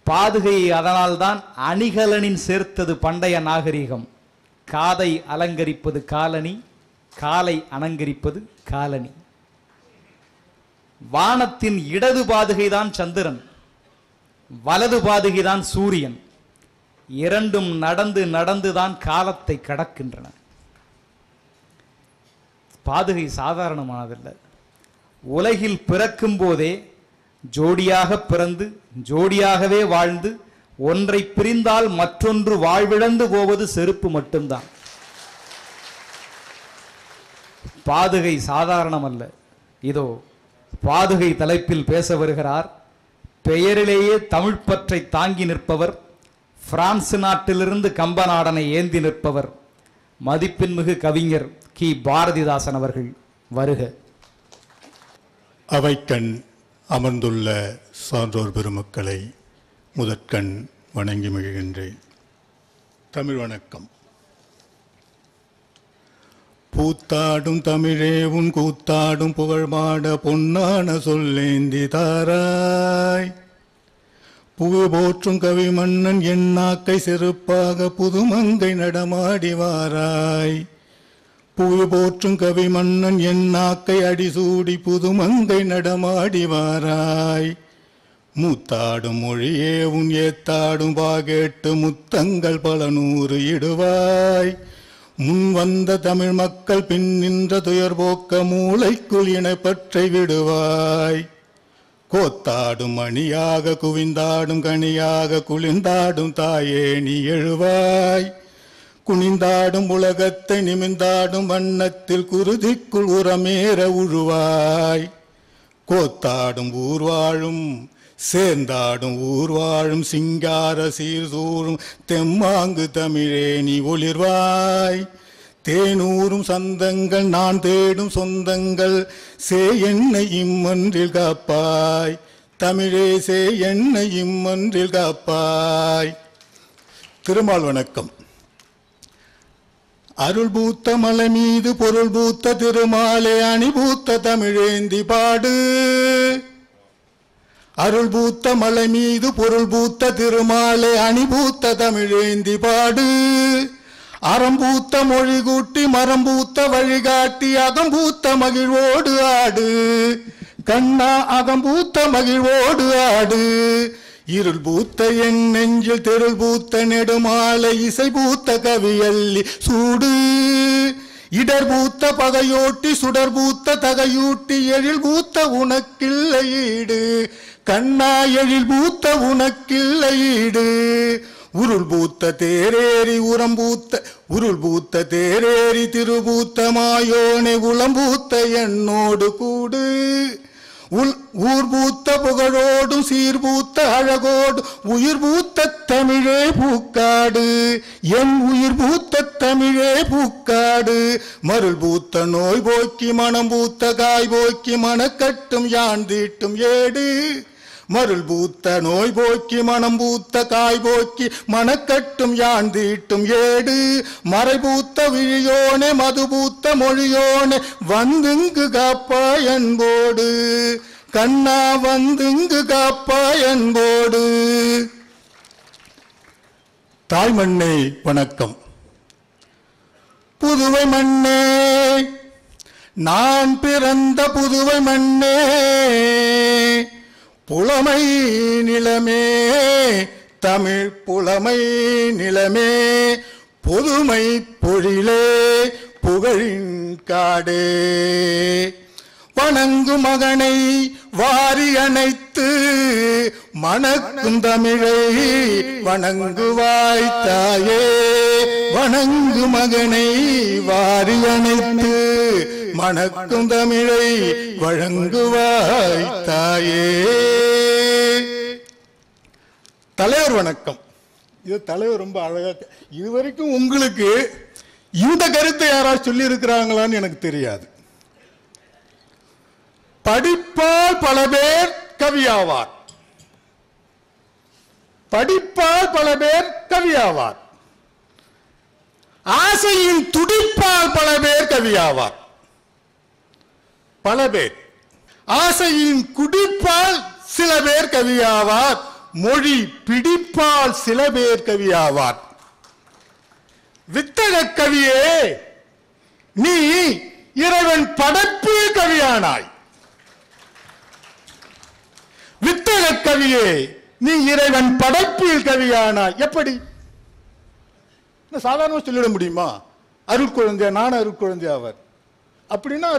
பாதுகையை அதனால்தான் அணிகலனின் சேர்த்தது பண்டைய நாகரிகம். காதை அலங்கரிப்பது காலணி, காலை அலங்கரிப்பது காலணி. வானத்தின் இடது பாதுகைதான் சந்திரன், வலது பாதுகைதான் சூரியன். இரண்டும் நடந்து நடந்துதான் காலத்தை கடக்கின்றன. பாதுகை சாதாரணமானதல்ல. உலகில் பிறக்கும் போதே ஜோடியாக பிறந்து ஜோடியாகவே வாழ்ந்து ஒன்றை பிரிந்தால் மற்றொன்று வாழ்விழந்து போவது செருப்பு மட்டும்தான். பாதுகை சாதாரணமல்ல. இதோ பாதுகை தலைப்பில் பேச வருகிறார். பெயரிலேயே தமிழ் பற்றை தாங்கி நிற்பவர், பிரான்ஸ் நாட்டிலிருந்து கம்பநாடனை ஏந்தி நிற்பவர், மதிப்பின்மிகு கவிஞர் கி பாரதிதாசன் அவர்கள். வருக. அவைக்கண் அமர்ந்துள்ள சான்றோர் பெருமக்களை முதற்கண் வணங்கி மகிழ்கின்றேன். தமிழ் வணக்கம். பூத்தாடும் தமிழே உன் கூத்தாடும் புகழ்பாட பொன்னான சொல்லேந்தி தாராய். புவி போற்றும் கவி மன்னன் எண்ணாக்கை செருப்பாக புதுமங்கை நடமாடி வாராய். புவி போற்றும் கவி மன்னன் எண்ணாக்கை அடிசூடி புதுமங்கை நடமாடி வாராய். மூத்தாடும் மொழியே உன் ஏத்தாடும் பாகேட்டு முத்தங்கள் பல நூறு இடுவாய். முன் வந்த தமிழ் மக்கள் பின் நின்ற துயர் போக்க மூளைக்குள் இணைப்பற்றை விடுவாய். கோத்தாடும் மணியாக குவிந்தாடும் கனியாக குளிர்ந்தாடும் தாயே நீ எழுவாய். குனிந்தாடும் உலகத்தை நிமிந்தாடும் வண்ணத்தில் குருதிக்குள் உரமேற உழுவாய். கோத்தாடும் ஊர்வாழும் சேர்ந்தாடும் ஊர்வாழும் சிங்கார சீர்சூரும் தெம்மாங்கு தமிழே நீ ஒளிர்வாய். தேனூரும் சந்தங்கள் நான் தேடும் சொந்தங்கள் சே என்னை இம்மன்றில் காப்பாய். தமிழே சே என்னை இம்மன்றில் காப்பாய். திருமால் வணக்கம். அருள் பூத்த மலை மீது பொருள் பூத்த திருமாலே அணி பூத்த தமிழேந்தி பாடு. அருள் பூத்த மலை மீது பொருள் பூத்த திருமாலே அணி பூத்த தமிழேந்தி பாடு. அறம்பூத்த மொழி கூட்டி மரம்பூத்த வழிகாட்டி அகம்பூத்த மகிழ்வோடு ஆடு. கண்ணா அகம்பூத்த மகிழ்வோடு ஆடு. இருள் பூத்த என் நெஞ்சில் தெருள் பூத்த நெடுமாலை இசை பூத்த கவியல்லி சூடு இடர் பூத்த பகையோட்டி சுடர் பூத்த தகையூட்டி எழில் பூத்த உனக்கில்லை ஈடு கண்ணா எழில் பூத்த உனக்கில்லை ஈடு உருள் பூத்த தேரேறி உருள் பூத்த தேரேறி திருபூத்த மாயோனே உளம்பூத்த என்னோடு கூடு ஊர் பூத்த புகழோடும் சீர்பூத்த அழகோடு உயிர் பூத்த தமிழே பூக்காடு என் உயிர் பூத்த தமிழே பூக்காடு மருள் பூத்த நோய் போக்கி மனம் பூத்த காய் போக்கி மனக்கட்டும் யான் தீட்டும் ஏடு மருள் பூத்த நோய் போக்கி மனம் பூத்த காய் போக்கி மனக்கட்டும் யான் தீட்டும் ஏடு மறை பூத்த விழியோனே மது பூத்த மொழியோனே வந்துங்கு காப்பா என்போடு கண்ணா வந்துங்கு காப்பா என்போடு. தாய்மண்ணே வணக்கம். புதுவை மண்ணே நான் பிறந்த புதுவை மண்ணே புலமை நிலமே தமிழ் புலமை நிலமே பொதுமை பொழிலே புகழின் காடே வணங்கு மகனை வாரி அணைத்து மணக்கும் தமிழை வணங்குவாய் தாயே வணங்கு மகனை வாரி அணைத்து மணக்கும் தமிழை வழங்குவாய் தாயே. தலைவர் வணக்கம். இது தலைவர் ரொம்ப அழகா இதுவரைக்கும் உங்களுக்கு இந்த கருத்தை யாராவது சொல்லி இருக்கிறாங்களான்னு எனக்கு தெரியாது. படிப்பால் பல பேர் கவியாவார், படிப்பால் பல பேர் கவியாவார், ஆசையின் துடிப்பால் பல பேர் கவியாவார். பல பேர் ஆசையின் குடிப்பால் சில பேர் கவியாவார், மொழி பிடிப்பால் சில பேர் கவியாவார். வித்தக கவியே நீ இறைவன் படைப்பில் கவியானாய். வித்தக கவியே நீ இறைவன் படைப்பில் கவியானாய். எப்படி சாதாரண சொல்லிட முடியுமா? அருள் குழந்தை நான் அருள் குழந்தை அவர் அப்படின்னா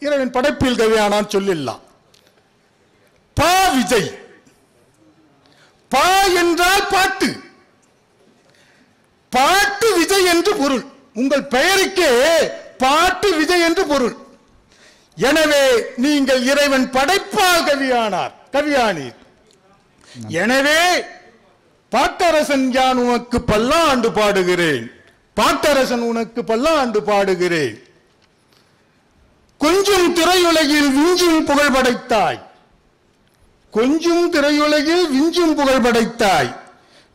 இறைவன் படைப்பில் கவியானான்னு சொல்லிடலாம். பா விஜய், பா என்றால் பாட்டு, பாட்டு விஜய் என்று பொருள். உங்கள் பெயருக்கே பாட்டு விஜய் என்று பொருள். எனவே நீங்கள் இறைவன் படைப்பால் கவியானீர். எனவே பாட்டரசன் யான் உனக்கு பல்லாண்டு பாடுகிறேன், பாட்டரசன் உனக்கு பல்லாண்டு பாடுகிறேன். கொஞ்சம் திரையுலகில் விஞ்சும் புகழ் படைத்தாய், கொஞ்சம் திரையுலகில் விஞ்சும் புகழ் படைத்தாய்.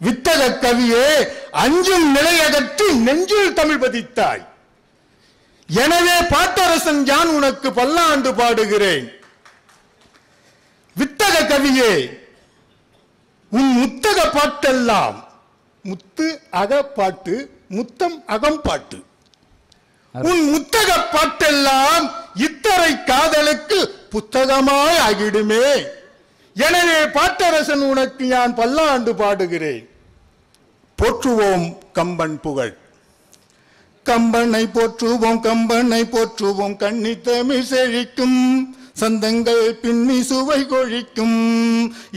வித்தக கவியே அஞ்சும் நிலையகற்றி நெஞ்சில் தமிழ் பதித்தாய். எனவே பாட்டரசன் யான் உனக்கு பல்லாண்டு பாடுகிறேன். வித்தக கவியே உன் முத்தக பாட்டெல்லாம் முத்து அகப்பாட்டு முத்தம் அகம்பாட்டு. உன் முத்தக பாட்டெல்லாம் இத்தரை காதலுக்கு புத்தகமாய் ஆகிடுமே. எனவே பாட்டரசன் உனக்கு நான் பல்லாண்டு பாடுகிறேன். போற்றுவோம் கம்பன் புகழ், கம்பனை போற்றுவோம், கம்பனை போற்றுவோம். கண்ணி தமிழ் செழிக்கும், சந்தங்கள் பின்னி சுவை கொழிக்கும்.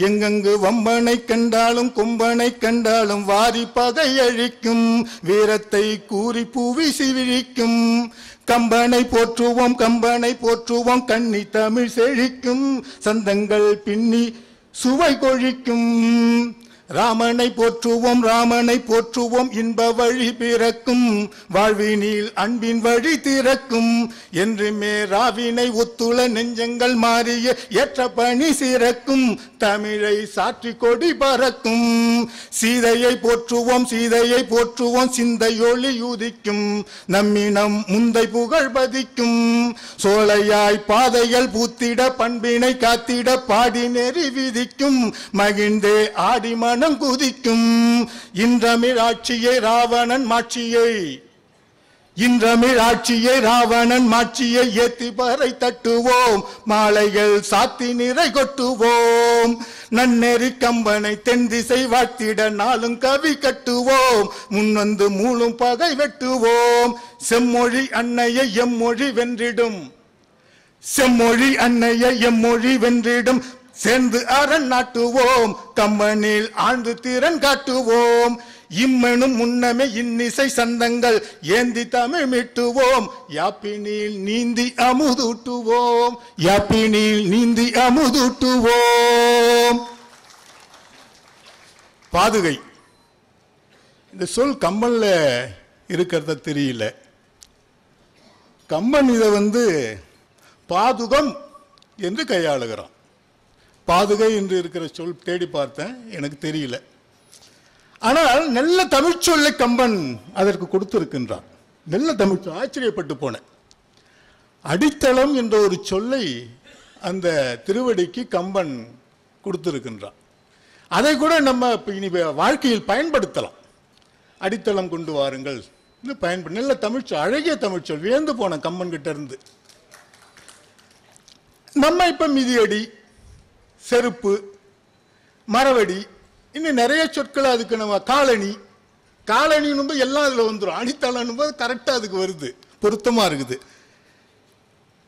எங்கெங்கு வம்பனை கண்டாலும் கொம்பனை கண்டாலும் வாரி பகை அழிக்கும். வீரத்தை கூறி பூவி சிவிழிக்கும். கம்பனை போற்றுவோம், கம்பனை போற்றுவோம். கண்ணி தமிழ் செழிக்கும், சந்தங்கள் பின்னி சுவை கொழிக்கும். ராமனை போற்றுவோம், ராமனை போற்றுவோம். இன்ப வழி பிறக்கும், வாழ்வினில் அன்பின் வழி திறக்கும். என்றுமே ராவினை ஒத்துள நெஞ்சங்கள் மாறிய ஏற்ற பணி சிறக்கும். தமிழை சாற்றி கொடி பறக்கும். சீதையை போற்றுவோம், சீதையை போற்றுவோம். சிந்தையொளி உதிக்கும், நம்மினம் முந்தை புகழ் பதிக்கும். சோலையாய் பாதைகள் பூத்திட பண்பினை காத்திட பாடி நெறி விதிக்கும். மகிழ்ந்தே ஆடி மனம் குதிக்கும். இன்றமிழ் ஆட்சியை ராவணன் மாட்சியை, இன்றமிழ் ஆட்சியை ராவணன் மாட்சியை ஏத்தி பறை தட்டுவோம், மாலைகள் சாத்தி நிறை கொட்டுவோம். நன்னெறி கம்பனை தென் திசை வாழ்த்திட நாளும் கவி கட்டுவோம், முன்வந்து மூளும் பகை வெட்டுவோம். செம்மொழி அன்னையை எம்மொழி வென்றிடும், செம்மொழி அன்னையை எம்மொழி வென்றிடும். சேர்ந்து அரண் நாட்டுவோம், கம்பனில் ஆழ்ந்து திறன் காட்டுவோம். இம்மெனும் முன்னமே இன்னிசை சந்தங்கள் ஏந்தி தமிழ் மீட்டுவோம். யாப்பினில் நீந்தி அமுதூட்டுவோம், யாப்பினில் நீந்தி அமுதூட்டுவோம். பாதுகை இந்த சொல் கம்பன்ல இருக்கிறத தெரியல. கம்பன் இதை பாதுகம் என்று கையாளுகிறான். பாதுகை என்று இருக்கிற சொல் தேடி பார்த்தேன், எனக்கு தெரியல. ஆனால் நல்ல தமிழ் சொல்லை கம்பன் அதற்கு கொடுத்திருக்கின்றான். நல்ல தமிழ், ஆச்சரியப்பட்டு போனேன். அடித்தளம் என்ற ஒரு சொல்லை அந்த திருவடிக்கு கம்பன் கொடுத்திருக்கின்றான். அதை கூட நம்ம இனி வாழ்க்கையில் பயன்படுத்தலாம். அடித்தளம் கொண்டு வாருங்கள் பயன்படு. நல்ல தமிழ் சொல், அழகிய தமிழ் சொல். வியந்து போன கம்பன் கிட்ட இருந்து. நம்ம இப்ப மிதியடி, செருப்பு, மரவடி, இன்னும் நிறைய சொற்கள் அதுக்கு நம்ம காலணி, காலணின்னு எல்லாம் அதுல வந்துடும். அடித்தளம் கரெக்டா அதுக்கு வருது, பொருத்தமா இருக்குது.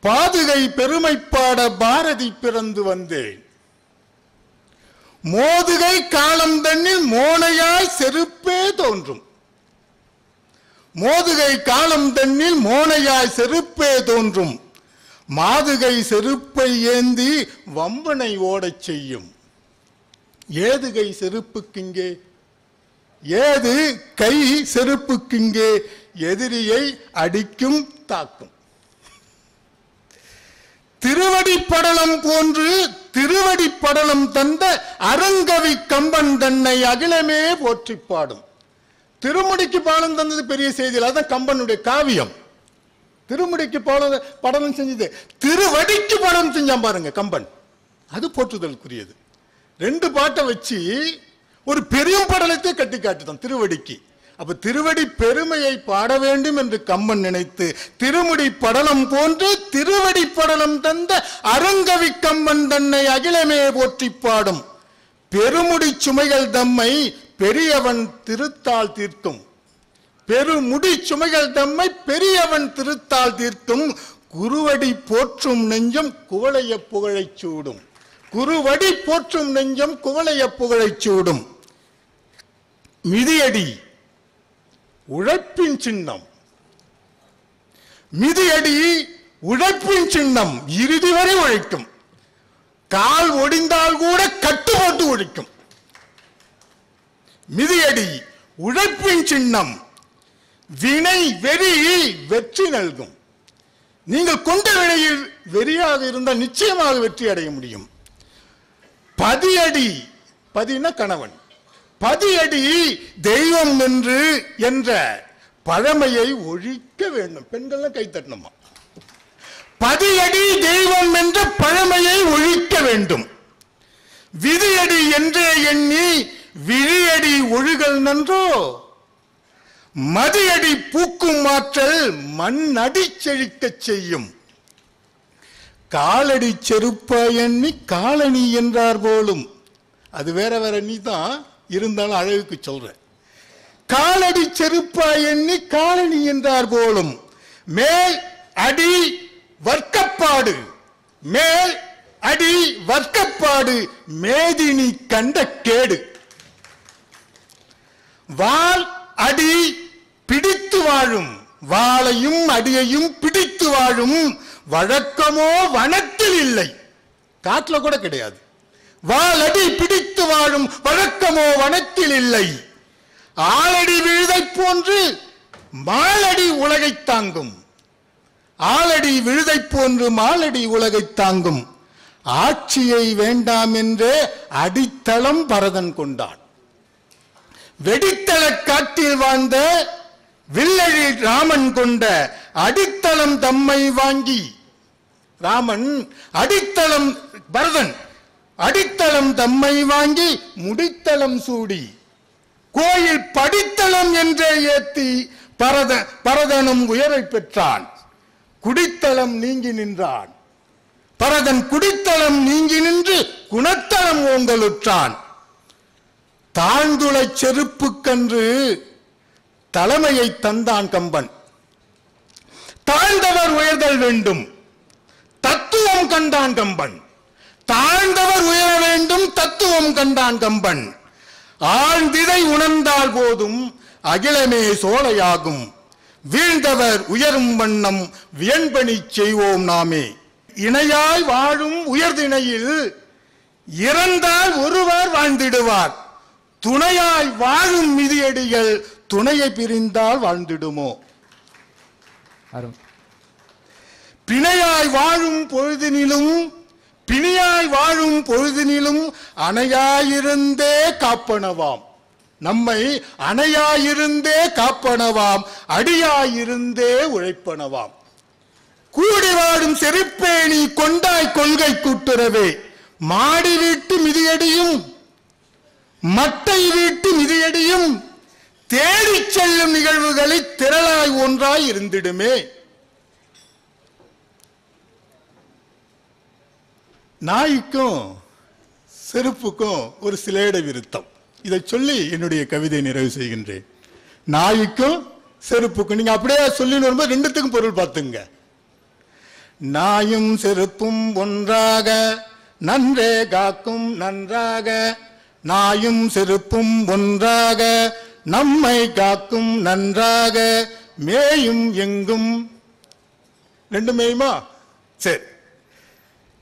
பாதுகை பெருமைப்பாட பாரதி பிறந்து வந்தேன், மோதுகை காலம் தன்னில் மோனையாய் செருப்பே தோன்றும். மோதுகை காலம் தன்னில் மோனையாய் செருப்பே தோன்றும். மாதுகை செருப்பை ஏந்தி வம்பனை ஓடச் செய்யும். ஏது கை செருப்புக்கிங்கே, ஏது கை செருப்புக்கிங்கே, எதிரியை அடிக்கும் தாக்கும். திருவடி படலம் போன்று திருவடி படலம் தந்த அருங்கவி கம்பன் தன்னை அகிலமே போற்றி பாடும். திருமுடிக்கு பாடம் தந்தது பெரிய செய்தியில், அதான் கம்பனுடைய காவியம். திருமுடிக்கு படலம் செஞ்சது, திருவடிக்கு படம் செஞ்சான் பாருங்க கம்பன், அது போற்றுதலுக்குரியது. ரெண்டு பாட்டை வச்சு ஒரு பெரிய படலத்தை கட்டி காட்டுதான் திருவடிக்கு. அப்ப திருவடி பெருமையை பாட வேண்டும் என்று கம்பன் நினைத்து திருமுடி படலம் போன்று திருவடி படலம் தந்த அருங்கவி கம்பன் தன்னை அகிலமே போற்றி பாடும். பெருமுடி சுமைகள் தம்மை பெரியவன் திருத்தால் தீர்க்கும், பெருமுடி சுமைகள் தம்மை பெரியவன் திருத்தால் தீர்க்கும். குருவடி போற்றும் நெஞ்சம் குவளைய புகழைச் சூடும், குருவடி போற்றும் நெஞ்சம் குவளைய புகழைச் சூடும். மிதியடி உழைப்பின் சின்னம், மிதியடி உழைப்பின் சின்னம், இறுதி வரை உழைக்கும். கால் ஒடிந்தால் கூட கட்டு போட்டு உழைக்கும். மிதியடி உழைப்பின் சின்னம், வினை வெறி வெற்றி நல்கும். நீங்கள் கொண்ட வினையில் வெறியாக இருந்தால் நிச்சயமாக வெற்றி அடைய முடியும். பதியடி, பதின கணவன், பதியடி தெய்வம் என்று என்ற பழமையை ஒழிக்க வேண்டும். பெண்கள் கை தட்டணுமா? பதியடி தெய்வம் என்ற பழமையை ஒழிக்க வேண்டும். விதியடி என்றே எண்ணி விழியடி ஒழுகல் நன்றோ, மதியடி பூக்கும் ஆற்றல் மண் அடி செழிக்க செய்யும். காலடி செருப்பா எண்ணி காலணி என்றார் போலும், அது வேற வேற நீ தான் இருந்தாலும் அழகுக்கு சொல்ற. காலடி செருப்பா எண்ணி காலணி என்றார் போலும். மேல் அடி வர்க்கப்பாடு, மேல் அடி வர்க்கப்பாடு மேதினி கண்ட கேடு. வாள் அடி பிடித்து வாழும், வாளையும் அடியையும் பிடித்து வாழும் வழக்கமோ வனத்தில் இல்லை, காட்டுல கூட கிடையாது. வாளடி பிடித்து வாழும் வழக்கமோ வனத்தில் இல்லை. ஆளடி விழுதை போன்று மாலடி உலகை தாங்கும், ஆளடி விழுதை போன்று மாலடி உலகை தாங்கும். ஆட்சியை வேண்டாம் என்றே அடித்தளம் பரதன் கொண்டான். வெடித்தள காட்டில் வாழ்ந்த வில்லழி ராமன் கொண்ட அடித்தளம் தம்மை வாங்கி, ராமன் அடித்தளம், பரதன் அடித்தளம் தம்மை வாங்கி முடித்தளம் சூடி, கோயில் படித்தளம் என்றே ஏத்தி பரதனும் உயரை பெற்றான், குடித்தளம் நீங்கி நின்றான். பரதன் குடித்தளம் நீங்கி நின்று குணத்தளம் ஓங்கலுற்றான். தாழ்ந்துளை செருப்புக்கன்று தலைமையை தந்தான் கம்பன். தாழ்ந்தவர் உயர்தல் வேண்டும், தத்துவம் கண்டான் கம்பன். தாழ்ந்தவர் உயர வேண்டும், தத்துவம் கண்டான் கம்பன். ஆழ்ந்திதை உணர்ந்தால் போதும் அகிலமே சோலையாகும். வீழ்ந்தவர் உயரும் வண்ணம் வியன்பணி செய்வோம் நாமே. இணையாய் வாழும் உயர்திணையில் இறந்தால் ஒருவர் வாழ்ந்திடுவார். துணையாய் வாழும் மிதியடிகள் துணையை பிரிந்தால் வாழ்ந்திடுமோ. பிணையாய் வாழும் பொழுதினிலும் பிணியாய் வாழும் பொழுதினிலும் அணையாயிருந்தே காப்பனவாம். நம்மை அணையாயிருந்தே காப்பனவாம், அடியாயிருந்தே உழைப்பனவாம். கூடி வாழும் செருப்பேணி கொண்டாய் கொள்கை கூட்டுறவே. மாடி வீட்டு மிதியடியும் மட்டை வீட்டு மிதியடியும் தேடி செல்லும் நிகழ்வுகளை திரளாய் ஒன்றாய் இருந்திடுமே. நாய்க்கும் செருப்புக்கும் ஒரு சிலேடை விருத்தம். இதை சொல்லி என்னுடைய கவிதை நிறைவு செய்கின்றேன். நாய்க்கும் செருப்புக்கும் நீங்க அப்படியே சொல்லி வரும்போது ரெண்டுத்துக்கும் பொருள் பார்த்துங்க. நாயும் செருப்பும் ஒன்றாக நன்றே காக்கும் நன்றாக. நாயும் செருப்பும் ஒன்றாக நம்மை காக்கும் நன்றாக. மேயும் எங்கும் ரெண்டு மேயுமா? சரி.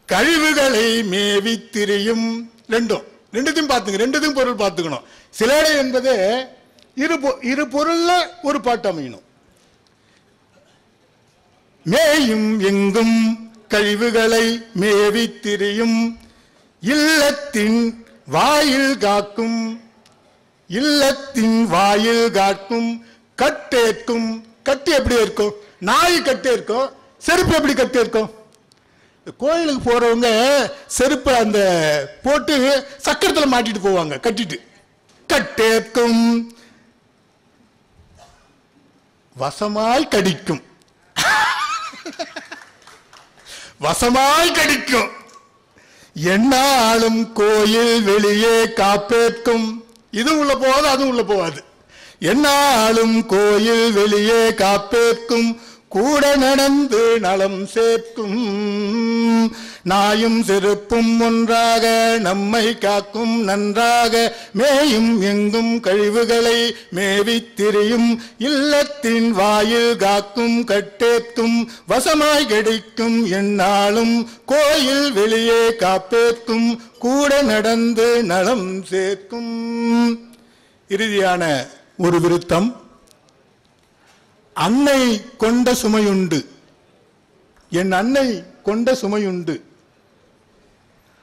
கழிவுகளை மேவி திரியும் ரெண்டுத்தையும் பார்த்துங்க. ரெண்டுத்தையும் பொருள் பார்த்துக்கணும். சிலேடை என்பது இரு பொருள்ல ஒரு பாட்டு அமையணும். மேயும் எங்கும் கழிவுகளை மேவி திரியும் இல்லத்தின் வாயில் காக்கும். இல்லத்தின் வாயில் காக்கும் கட்டேற்கும். கட்டி எப்படி இருக்கும்? நாய் கட்டி இருக்கும். செருப்பு எப்படி கட்டி இருக்கும்? கோயிலுக்கு போறவங்க செருப்பை அந்த போட்டு சக்கரத்தில் மாட்டிட்டு போவாங்க கட்டிட்டு. கட்டேற்கும் வசமாய் கடிக்கும். வசமாய் கடிக்கும். என்னாலும் கோயில் வெளியே காப்பேற்கும். இது உள்ள போகாது, அதுவும் உள்ள போகாது. என்னாலும் கோயில் வெளியே காப்பேற்கும். கூட நடந்து நலம் சேர்க்கும். நாயும் செருப்பும் ஒன்றாக நம்மை காக்கும் நன்றாக. மேயும் எங்கும் கழிவுகளை மேவி திரியும் இல்லத்தின் வாயில் காக்கும் கட்டேற்கும். வசமாய் கிடைக்கும் என்னாலும் கோயில் வெளியே காப்பேற்கும். கூட நடந்து நலம் சேர்க்கும். இறுதியான ஒரு விருத்தம். அன்னை கொண்ட சுமையுண்டு, என் அன்னை கொண்ட சுமையுண்டு.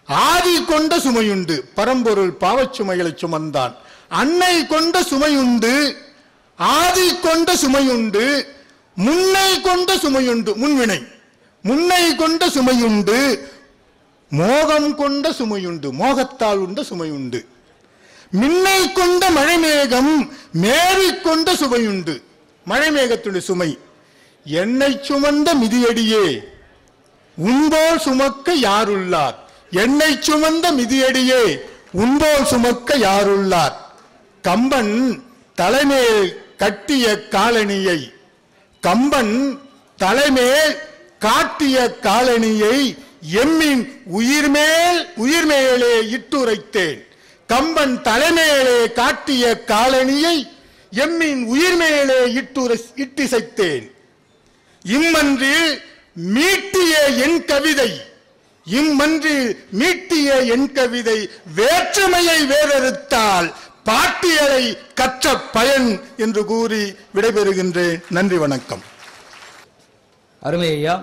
ஆதி கொண்ட சுமையுண்டு, பரம்பொருள் பாவச்சுமைகளை சுமந்தான். அன்னை கொண்ட சுமையுண்டு, ஆதி கொண்ட சுமையுண்டு, முன்னை கொண்ட சுமையுண்டு. முன்வினை. முன்னை கொண்ட சுமையுண்டு, மோகம் கொண்ட சுமையுண்டு. மோகத்தால் உண்ட சுமையுண்டு. மின்னை கொண்ட மழைமேகம் மேவிக்கொண்ட சுமையுண்டு. மழைமேகத்துடைய சுமை. என்னை சுமந்த மிதியடியே உன்போல் சுமக்க யாருள்ளார். என்னை சுமந்த மிதியடியே உன்போல் சுமக்க யாருள்ளார். கம்பன் தலைமேல் கட்டிய காலணியை, கம்பன் தலைமேல் காட்டிய காலணியை எம்மின் உயிர்மேலே இட்டுரைத்தேன். கம்பன் தலைமேலே காட்டிய காலணியை எம்மின் உயிர்மேலே இட்டிசைத்தேன். இம்மன்று மீட்டிய என் கவிதை, இம்மன்று மீட்டிய என் கவிதை வேற்றுமையை வேறறுத்தால் பாட்டியலை கற்ற பயன் என்று கூறி விடைபெறுகின்றேன். நன்றி, வணக்கம். அருமை ஐயா,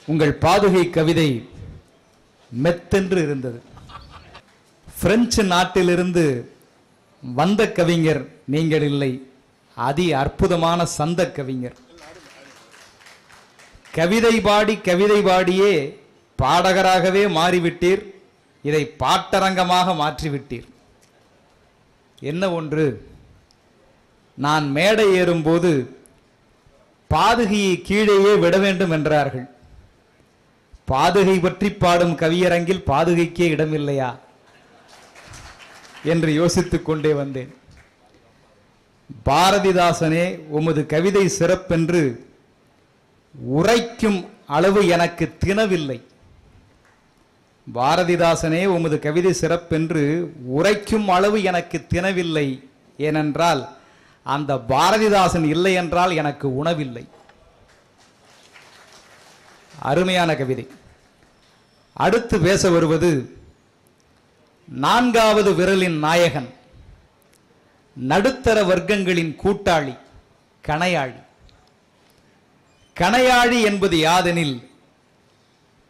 உங்கள் பாதுகை கவிதை மெத்தென்று இருந்தது. பிரெஞ்சு நாட்டிலிருந்து வந்த கவிஞர் நீங்கள் இல்லை, அதி அற்புதமான சந்த கவிஞர். கவிதை பாடியே பாடகராகவே மாறிவிட்டீர். இதை பாட்டரங்கமாக மாற்றிவிட்டீர். என்ன ஒன்று, நான் மேடை ஏறும்போது பாதுகையை கீழேயே விட வேண்டும் என்றார்கள். பாதுகை பற்றி பாடும் கவியரங்கில் பாதுகைக்கே இடமில்லையா என்று யோசித்துக் கொண்டே வந்தேன். பாரதிதாசனே, உமது கவிதை சிறப்பென்று உரைக்கும் அளவு எனக்கு தினவில்லை. பாரதிதாசனே, உமது கவிதை சிறப்பென்று உரைக்கும் அளவு எனக்கு தினவில்லை. ஏனென்றால் அந்த பாரதிதாசன் இல்லை என்றால் எனக்கு உணவில்லை. அருமையான கவிதை. அடுத்து பேச வருவது நான்காவது விரலின் நாயகன், நடுத்தர வர்க்கங்களின் கூட்டாளி, கணையாழி. கணையாழி என்பது யாதெனில்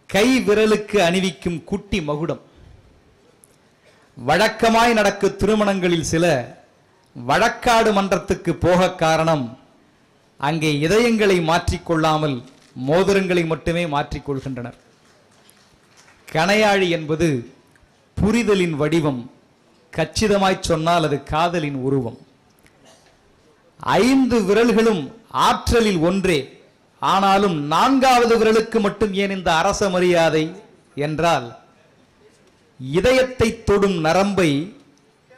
கை விரலுக்கு அணிவிக்கும் குட்டி மகுடம். வழக்கமாய் நடக்கும் திருமணங்களில் சில வழக்காடு மன்றத்துக்கு போக காரணம் அங்கே இதயங்களை மாற்றிக்கொள்ளாமல் மோதிரங்களை மட்டுமே மாற்றிக்கொள்கின்றனர். கணையாழி என்பது புரிதலின் வடிவம், கச்சிதமாய் சொன்னால் அது காதலின் உருவம். 5 விரல்களும் ஆற்றலில் ஒன்றே, ஆனாலும் 4வது விரலுக்கு மட்டும் ஏன் இந்த அரச மரியாதை என்றால், இதயத்தை தொடும் நரம்பை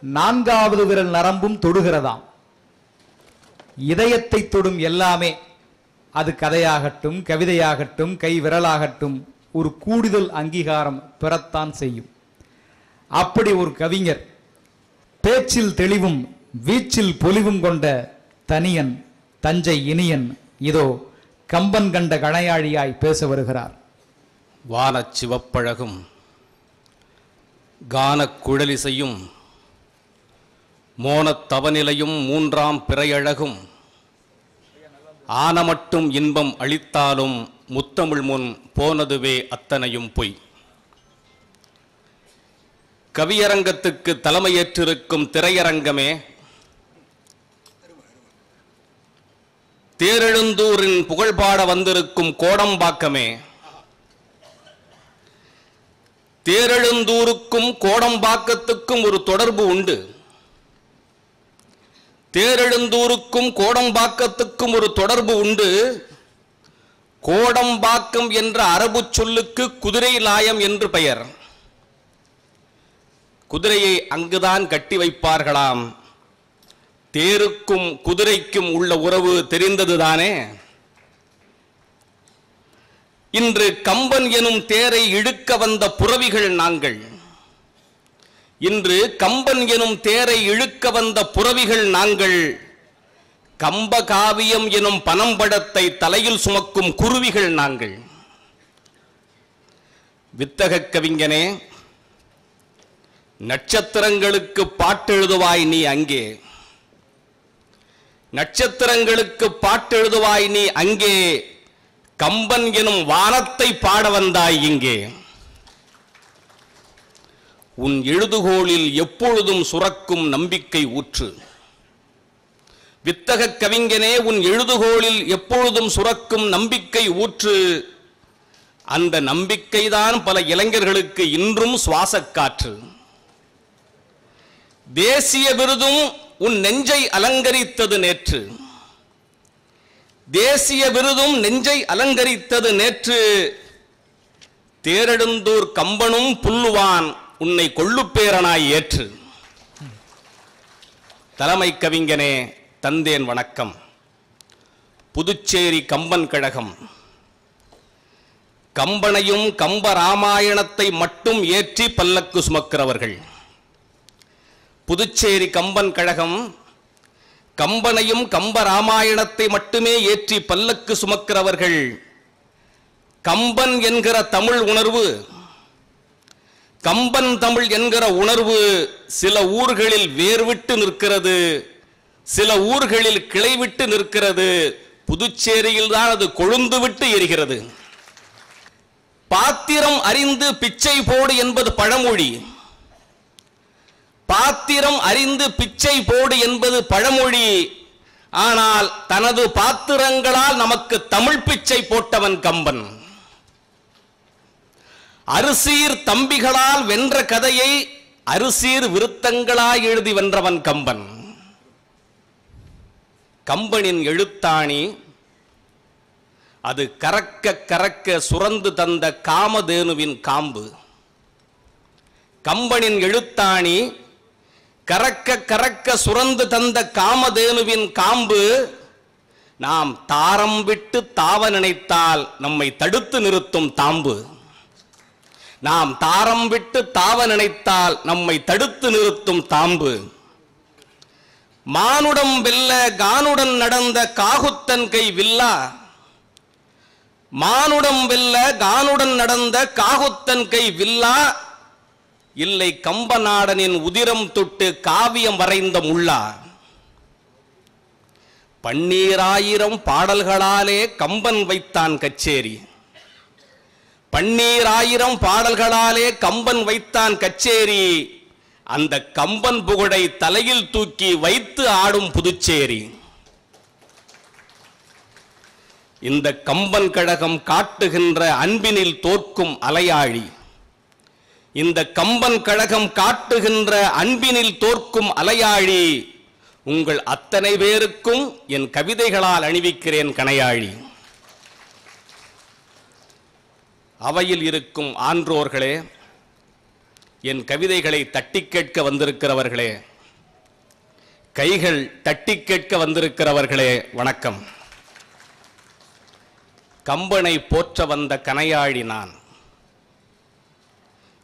4வது விரல் நரம்பும் தொடுகிறதாம். இதயத்தை தொடும் எல்லாமே, அது கதையாகட்டும், கவிதையாகட்டும், கை விரலாகட்டும், ஒரு கூடுதல் அங்கீகாரம் பெறத்தான் செய்யும். அப்படி ஒரு கவிஞர், பேச்சில் தெளிவும் வீச்சில் பொலிவும் கொண்ட தனியன், தஞ்சை இனியன், இதோ கம்பன் கண்ட கணையாழியாய் பேச வருகிறார். வானச் சிவப்பழகும் கானக் குழலிசையும் மோனத் தவநிலையும் 3ஆம் பிறையழகும் ஆனமட்டும் இன்பம் அளித்தாலும் முத்தமிழ் முன் போனதுவே அத்தனையும் பொய். கவியரங்கத்துக்கு தலைமையேற்றிருக்கும் திரையரங்கமே, தேரெழுந்தூரின் புகழ்பாட வந்திருக்கும் கோடம்பாக்கமே, தேரெழுந்தூருக்கும் கோடம்பாக்கத்துக்கும் ஒரு தொடர்பு உண்டு. தேரெழுந்தூருக்கும் கோடம்பாக்கத்துக்கும் ஒரு தொடர்பு உண்டு. கோடம்பாக்கம் என்ற அரபு சொல்லுக்கு குதிரை லாயம் என்று பெயர். குதிரையை அங்குதான் கட்டி வைப்பார்களாம். தேருக்கும் குதிரைக்கும் உள்ள உறவு தெரிந்ததுதானே. இன்று கம்பன் எனும் தேரை இழுக்க வந்த புரவிகள் நாங்கள். இன்று கம்பன் எனும் தேரை இழுக்க வந்த புரவிகள் நாங்கள். கம்ப காவியம் எனும் பனம்படத்தை தலையில் சுமக்கும் குருவிகள் நாங்கள். வித்தக கவிஞனே, நட்சத்திரங்களுக்கு பாட்டெழுதுவாய் நீ அங்கே. நட்சத்திரங்களுக்கு பாட்டெழுதுவாய் நீ அங்கே. கம்பன் எனும் வானத்தை பாட வந்தாய் இங்கே. உன் எழுதுகோளில் எப்பொழுதும் சுரக்கும் நம்பிக்கை ஊற்று. வித்தக கவிஞனே, உன் எழுதுகோளில் எப்பொழுதும் சுரக்கும் நம்பிக்கை ஊற்று. அந்த நம்பிக்கைதான் பல இளைஞர்களுக்கு இன்றும் சுவாசக்காற்று. தேசிய விருதும் உன் நெஞ்சை அலங்கரித்தது நேற்று. தேசிய விருதும் நெஞ்சை அலங்கரித்தது நேற்று. தேரெழுந்தூர் கம்பனும் புல்லுவான் உன்னை கொள்ளுப்பேரனாய் ஏற்று. தலைமை கவிஞனே, தந்தேன் வணக்கம். புதுச்சேரி கம்பன் கழகம் கம்பனையும் கம்ப ராமாயணத்தை மட்டும் ஏற்றி பல்லக்கு சுமக்கிறவர்கள். புதுச்சேரி கம்பன் கழகம் கம்பனையும் கம்ப ராமாயணத்தை மட்டுமே ஏற்றி பல்லக்கு சுமக்கிறவர்கள். கம்பன் என்கிற தமிழ் உணர்வு, கம்பன் தமிழ் என்கிற உணர்வு சில ஊர்களில் வேர்விட்டு நிற்கிறது, சில ஊர்களில் கிளைவிட்டு நிற்கிறது. புதுச்சேரியில் தான் அது கொழுந்து விட்டு எரிகிறது. பாத்திரம் அறிந்து பிச்சை போடு என்பது பழமொழி. பாத்திரம் அறிந்து பிச்சை போடு என்பது பழமொழி. ஆனால் தனது பாத்திரங்களால் நமக்கு தமிழ் பிச்சை போட்டவன் கம்பன். அரிசீர் தம்பிகளால் வென்ற கதையை அரிசீர் விருத்தங்களாய் எழுதி வென்றவன் கம்பன். கம்பனின் எழுத்தாணி அது கறக்க கறக்க சுரந்து தந்த காமதேனுவின் காம்பு. கம்பனின் எழுத்தாணி கறக்க கறக்க சுரந்து தந்த காமதேனுவின் காம்பு. நாம் தாரம் விட்டு தாவ நினைத்தால் நம்மை தடுத்து நிறுத்தும் தாம்பு. நாம் தாரம் விட்டு தாவ நினைத்தால் நம்மை தடுத்து நிறுத்தும் தாம்பு. மானுடம் வெல்ல கானுடன் நடந்த காகுத்தன் கை வில்லா. மானுடம் வெல்ல கானுடன் நடந்த காகுத்தன் கை வில்லா. இல்லை கம்பநாடனின் உதிரம் தொட்டு காவியம் வரைந்த முல்லா. 12000 பாடல்களாலே கம்பன் வைத்தான் கச்சேரி. 12000 பாடல்களாலே கம்பன் வைத்தான் கச்சேரி. அந்த கம்பன் புகழை தலையில் தூக்கி வைத்து ஆடும் புதுச்சேரி. இந்த கம்பன் கழகம் காட்டுகின்ற அன்பினில் தோற்கும் அலையாழி. இந்த கம்பன் கழகம் காட்டுகின்ற அன்பினில் தோற்கும் அலையாழி. உங்கள் அத்தனை பேருக்கும் என் கவிதைகளால் அணிவிக்கிறேன் கணையாழி. அவையில் இருக்கும் ஆன்றோர்களே, என் கவிதைகளை தட்டி கேட்க வந்திருக்கிறவர்களே, கைகள் தட்டி கேட்க வந்திருக்கிறவர்களே, வணக்கம். கம்பனை போற்ற வந்த கணையாழி நான்.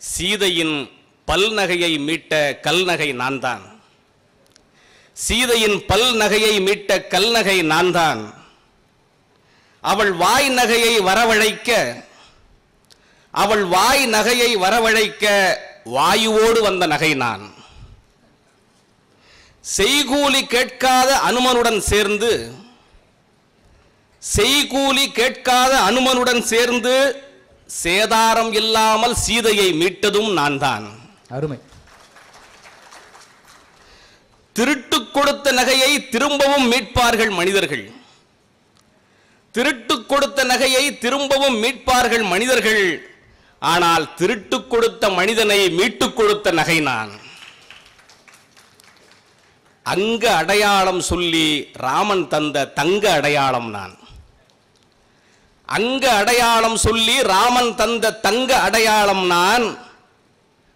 சீதையின் பல்நகையை மீட்ட கல்நகை நான் தான். சீதையின் பல்நகையை மீட்ட கல்நகை நான் தான். அவள் வாய் நகையை வரவழைக்க, அவள் வாய் நகையை வரவழைக்க வாயுவோடு வந்த நகை நான். செய்கூலி கேட்காத அனுமனுடன் சேர்ந்து, செய்கூலி கேட்காத அனுமனுடன் சேர்ந்து சேதாரம் இல்லாமல் சீதையை மீட்டதும் நான் தான். அருமை. திருட்டு கொடுத்த நகையை திரும்பவும் மீட்பார்கள் மனிதர்கள். திருட்டு கொடுத்த நகையை திரும்பவும் மீட்பார்கள் மனிதர்கள். ஆனால் திருட்டு கொடுத்த மனிதனை மீட்டுக் கொடுத்த நகை நான். அங்க அடையாளம் சொல்லி ராமன் தந்த தங்க அடையாளம் நான். அங்க அடையாளம் சொல்லி ராமன் தந்த தங்க அடையாளம் நான்.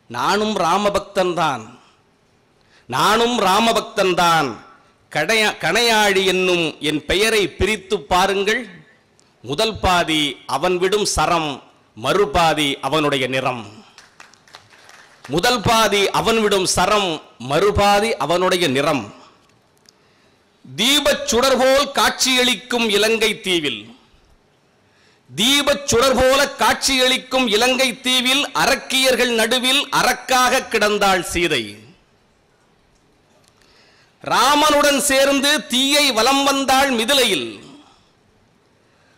நானும் ராமபக்தன் தான். நானும் ராமபக்தன் தான். கணையாழி என்னும் என் பெயரை பிரித்து பாருங்கள். முதல் பாதி அவன் விடும் சரம், மறுபாதி அவனுடைய நிறம். முதல் பாதி அவன் விடும் சரம், மறுபாதி அவனுடைய நிறம். தீபச் சுடர்போல் காட்சியளிக்கும் இலங்கை தீவில், தீபச் சுடர்போல காட்சியளிக்கும் இலங்கை தீவில் அரக்கியர்கள் நடுவில் அரக்காக கிடந்தாள் சீதை. ராமனுடன் சேர்ந்து தீயை வலம் வந்தாள் மிதிலையில்.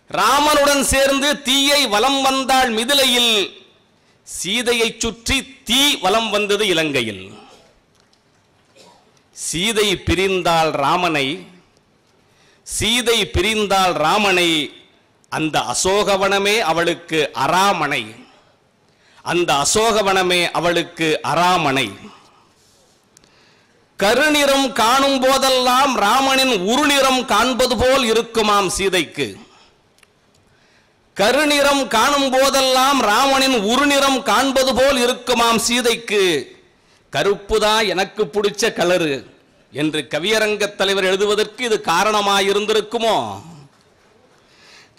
ராமனுடன் சேர்ந்து தீயை வலம் வந்தாள் மிதிலையில். சீதையை சுற்றி தீ வலம் வந்தது இலங்கையில். சீதை பிரிந்தாள் ராமனை, சீதை பிரிந்தாள் ராமனை. அந்த அசோகவனமே அவளுக்கு அராமனை. அந்த அசோகவனமே அவளுக்கு அராமனை. கருநிறம் காணும் போதெல்லாம் ராமனின் உருநிறம் காண்பது போல் இருக்குமாம் சீதைக்கு. கருநிறம் காணும் போதெல்லாம் ராமனின் உருநிறம் காண்பது போல் இருக்குமாம் சீதைக்கு. கருப்புதான் எனக்கு பிடிச்ச கலரு என்று கவியரங்க தலைவர் எழுதுவதற்கு இது காரணமாயிருந்திருக்குமோ?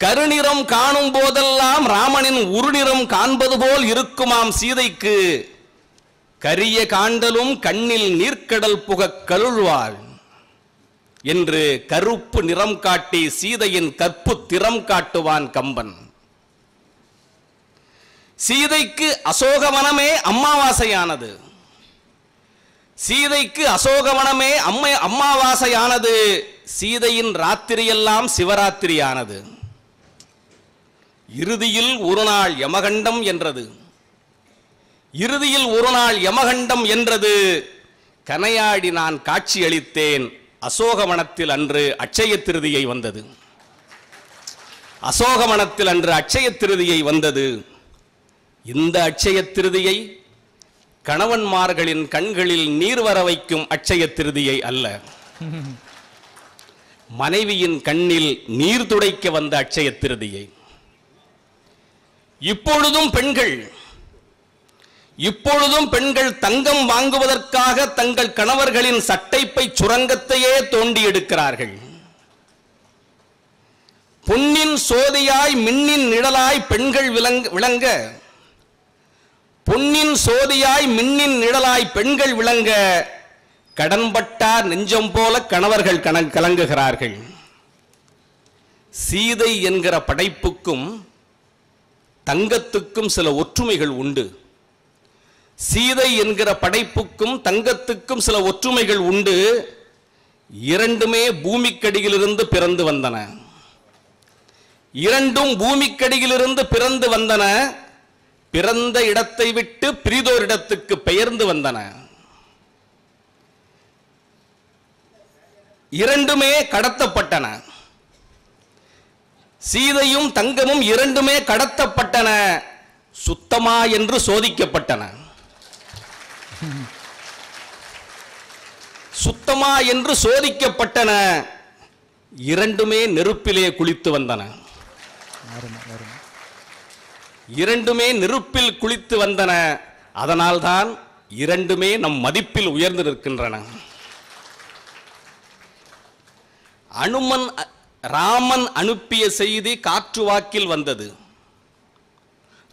கருநிறம் காணும் போதெல்லாம் ராமனின் உருநிறம் காண்பது போல் இருக்குமாம் சீதைக்கு. கரிய காண்டலும் கண்ணில் நீர்க்கடல் புக கழுழ்வாள் என்று கருப்பு நிறம் காட்டி சீதையின் கற்பு திறம் காட்டுவான் கம்பன். சீதைக்கு அசோகவனமே அம்மாவாசையானது. சீதைக்கு அசோகவனமே அம்மாவாசையானது. சீதையின் ராத்திரியெல்லாம் சிவராத்திரியானது. இறுதியில் ஒரு நாள் யமகண்டம் என்றது. இறுதியில் ஒரு நாள் யமகண்டம் என்றது. கணையாடி நான் காட்சி அளித்தேன். அசோகவனத்தில் அன்று அட்சய திருதியை வந்தது. அசோகவனத்தில் அன்று அட்சய திருதியை வந்தது. இந்த அட்சய திருதியை கணவன்மார்களின் கண்களில் நீர் வர வைக்கும் அட்சய திருதியை அல்ல. மனைவியின் கண்ணில் நீர் துடைக்க வந்த அட்சய திருதியை. இப்பொழுதும் பெண்கள் தங்கம் வாங்குவதற்காக தங்கள் கணவர்களின் சட்டைப்பை சுரங்கத்தையே தோண்டி எடுக்கிறார்கள். பொன்னின் சோதியாய் மின்னின் நிழலாய் பெண்கள் விளங்க, பொன்னின் சோதியாய் மின்னின் நிழலாய் பெண்கள் விளங்க, கடன்பட்டார் நெஞ்சம் போல கணவர்கள் கலங்குகிறார்கள். சீதை என்கிற படைப்புக்கும் தங்கத்துக்கும் சில ஒற்றுமைகள் உண்டு. சீதை என்கிற படைப்புக்கும் தங்கத்துக்கும் சில ஒற்றுமைகள் உண்டு. இரண்டுமே பூமிக்கடியிலிருந்து பிறந்து வந்தன. இரண்டும் பூமிக்கடியிலிருந்து பிறந்து வந்தன. பிறந்த இடத்தை விட்டு பிரிதோர் இடத்துக்கு பெயர்ந்து வந்தன. இரண்டுமே கடத்தப்பட்டன. சீதையும் தங்கமும் இரண்டுமே கடத்தப்பட்டன. சுத்தமா என்று சோதிக்கப்பட்டன. சுத்தமா என்று சோதிக்கப்பட்டன. இரண்டுமே நெருப்பிலே குளித்து வந்தன. இரண்டுமே நெருப்பில் குளித்து வந்தன. அதனால்தான் இரண்டுமே நம் மதிப்பில் உயர்ந்து நிற்கின்றன. ராமன் அனுப்பிய செய்தி காற்று வாக்கில் வந்தது.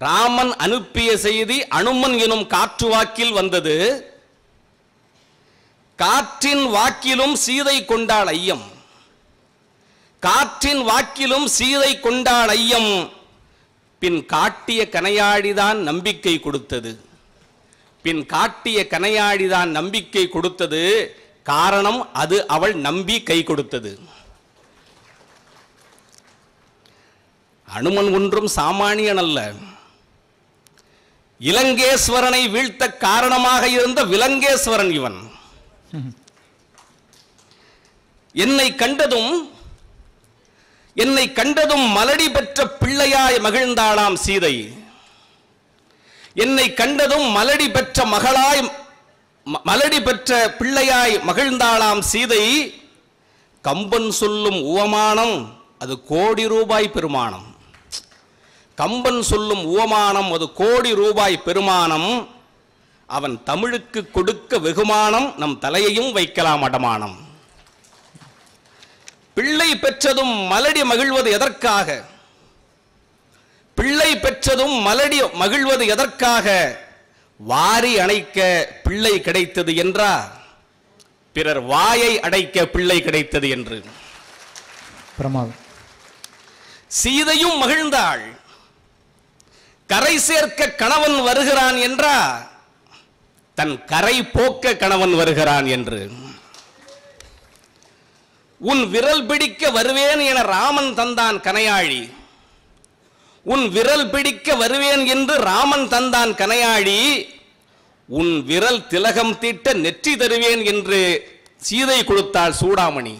ராமன் அனுப்பிய செய்தி அனுமன் எனும் காற்று வாக்கில் வந்தது. காற்றின் வாக்கிலும் சீதை கொண்டாள் ஐயம். காற்றின் வாக்கிலும் சீதை கொண்டாள் ஐயம். பின் காட்டிய கனையாடிதான் நம்பிக்கை கொடுத்தது. பின் காட்டிய கனையாடிதான் நம்பிக்கை கொடுத்தது. காரணம் அது அவள் நம்பி கை கொடுத்தது. அனுமன் ஒன்றும் சாமானியன் அல்ல. இலங்கேஸ்வரனை வீழ்த்த காரணமாக இருந்த விலங்கேஸ்வரன் இவன். என்னை கண்டதும் மலடி பெற்ற பிள்ளையாய் மகிழ்ந்தாளாம் சீதை. என்னை கண்டதும் மலடி பெற்ற பிள்ளையாய் மகிழ்ந்தாளாம் சீதை. கம்பன் சொல்லும் உவமானம் அது கோடி ரூபாய் பெருமானம். கம்பன் சொல்லும் உவமானம் அது கோடி ரூபாய் பெருமானம். அவன் தமிழுக்கு கொடுக்க வெகுமானம், நம் தலையையும் வைக்கலாம் அடமானம். பிள்ளை பெற்றதும் மலடி மகிழ்வது எதற்காக? பிள்ளை பெற்றதும் மலடி மகிழ்வது எதற்காக? வாரி அணைக்க பிள்ளை கிடைத்தது என்றா, பிறர் வாயை அடைக்க பிள்ளை கிடைத்தது என்று. பிரமாதம். சீதையும் மகிழ்ந்தாள். கரை சேர்க்க கணவன் வருகிறான் என்றா, தன் கரை போக்க கணவன் வருகிறான் என்று. உன் விரல் பிடிக்க வருவேன் என ராமன் தந்தான் கனையாழி. உன் விரல் பிடிக்க வருவேன் என்று ராமன் தந்தான் கனையாழி. உன் விரல் திலகம் தீட்ட நெற்றி தருவேன் என்று சீதை கொடுத்தாள் சூடாமணி.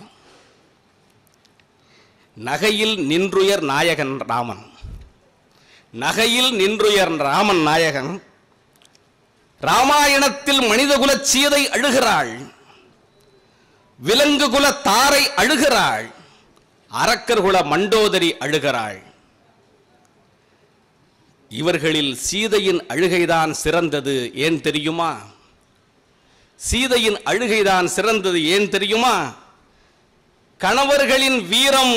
நகையில் நின்றுயர் நாயகன் ராமன். நகையில் நின்றுயர் ராமன் நாயகன். ராமாயணத்தில் மனிதகுல சீதை அழுகிறாள். விலங்குகுல தாரை அழுகிறாள். அரக்கர்குல மண்டோதரி அழுகிறாள். இவர்களில் சீதையின் அழுகைதான் சிறந்தது. ஏன் தெரியுமா? சீதையின் அழுகைதான் சிறந்தது. ஏன் தெரியுமா? கணவர்களின் வீரம்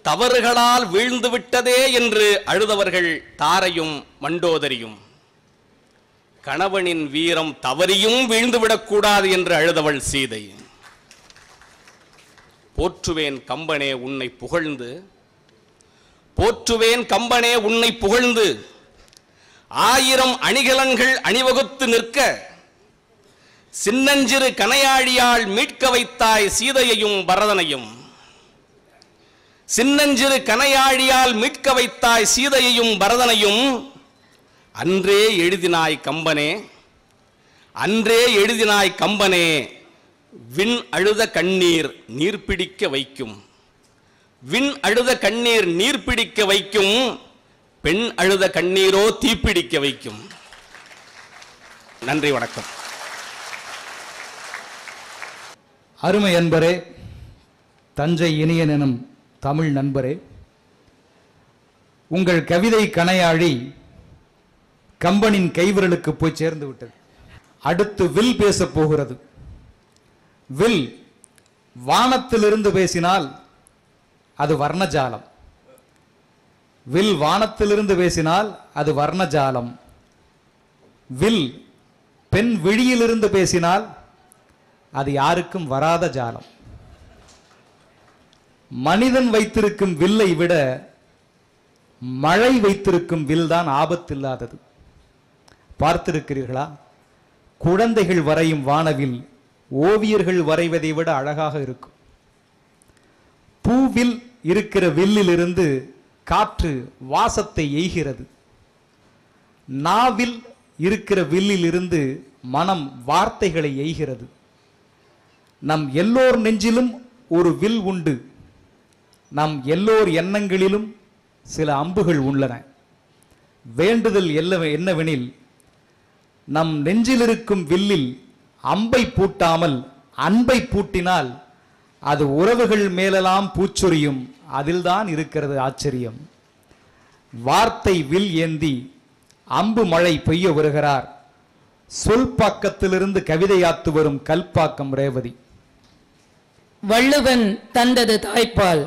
தவறுகளால் வீழ்ந்து விட்டதே என்று அழுதவர்கள் தாரையும் மண்டோதரியும். கணவனின் வீரம் தவறியும் வீழ்ந்துவிடக்கூடாது என்று அழுதவள் சீதை. போற்றுவேன் கம்பனே உன்னை புகழ்ந்து, போற்றுவேன் கம்பனே உன்னை புகழ்ந்து, 1000 அணிகலன்கள் அணிவகுத்து நிற்க சின்னஞ்சிறு கனையாழியால் மீட்க வைத்தாய் சீதையையும் பரதனையும். சின்னஞ்சிறு கனையாழியால் மீட்க வைத்தாய் சீதையையும் பரதனையும். அன்றே எழுதினாய் கம்பனே, அன்றே எழுதினாய் கம்பனே, விண் அழுத கண்ணீர் நீர் பிடிக்க வைக்கும். விண் அழுத கண்ணீர் நீர் பிடிக்க வைக்கும். பெண் அழுத கண்ணீரோ தீப்பிடிக்க வைக்கும். நன்றி, வணக்கம். அருமை அன்பரே, தஞ்சை இனியன் எனும் தமிழ் நண்பரே, உங்கள் கவிதை கணையாழி கம்பனின் கைவிரலுக்கு போய் சேர்ந்து விட்டது. அடுத்து வில் பேசப் போகிறது. வில் வானத்திலிருந்து பேசினால் அது வர்ணஜாலம். வில் வானத்திலிருந்து பேசினால் அது வர்ணஜாலம். வில் பெண் விழியிலிருந்து பேசினால் அது யாருக்கும் வராத ஜாலம். மனிதன் வைத்திருக்கும் வில்லை விட மழை வைத்திருக்கும் வில் தான் ஆபத்தில்லாதது. பார்த்திருக்கிறீர்களா? குழந்தைகள் வரையும் வானவில் ஓவியர்கள் வரைவதை விட அழகாக இருக்கும். பூவில் இருக்கிற வில்லிலிருந்து காற்று வாசத்தை எய்கிறது. நாவில் இருக்கிற வில்லிலிருந்து மனம் வார்த்தைகளை எய்கிறது. நம் எல்லோர் நெஞ்சிலும் ஒரு வில் உண்டு. நம் எல்லோர் எண்ணங்களிலும் சில அம்புகள் உள்ளன. வேண்டுதல் என்னவெனில், நம் நெஞ்சில் இருக்கும் வில்லில் அம்பை பூட்டாமல் அன்பை பூட்டினால் அது உறவுகள் மேலெல்லாம் பூச்சொரியும். அதில்தான் இருக்கிறது ஆச்சரியம். வார்த்தை வில் ஏந்தி அம்பு மழை பெய்ய வருகிறார். சொல்பாக்கத்திலிருந்து கவிதையாத்து வரும் கல்பாக்கம் ரேவதி. வள்ளுவன் தந்தது தாய்ப்பால்,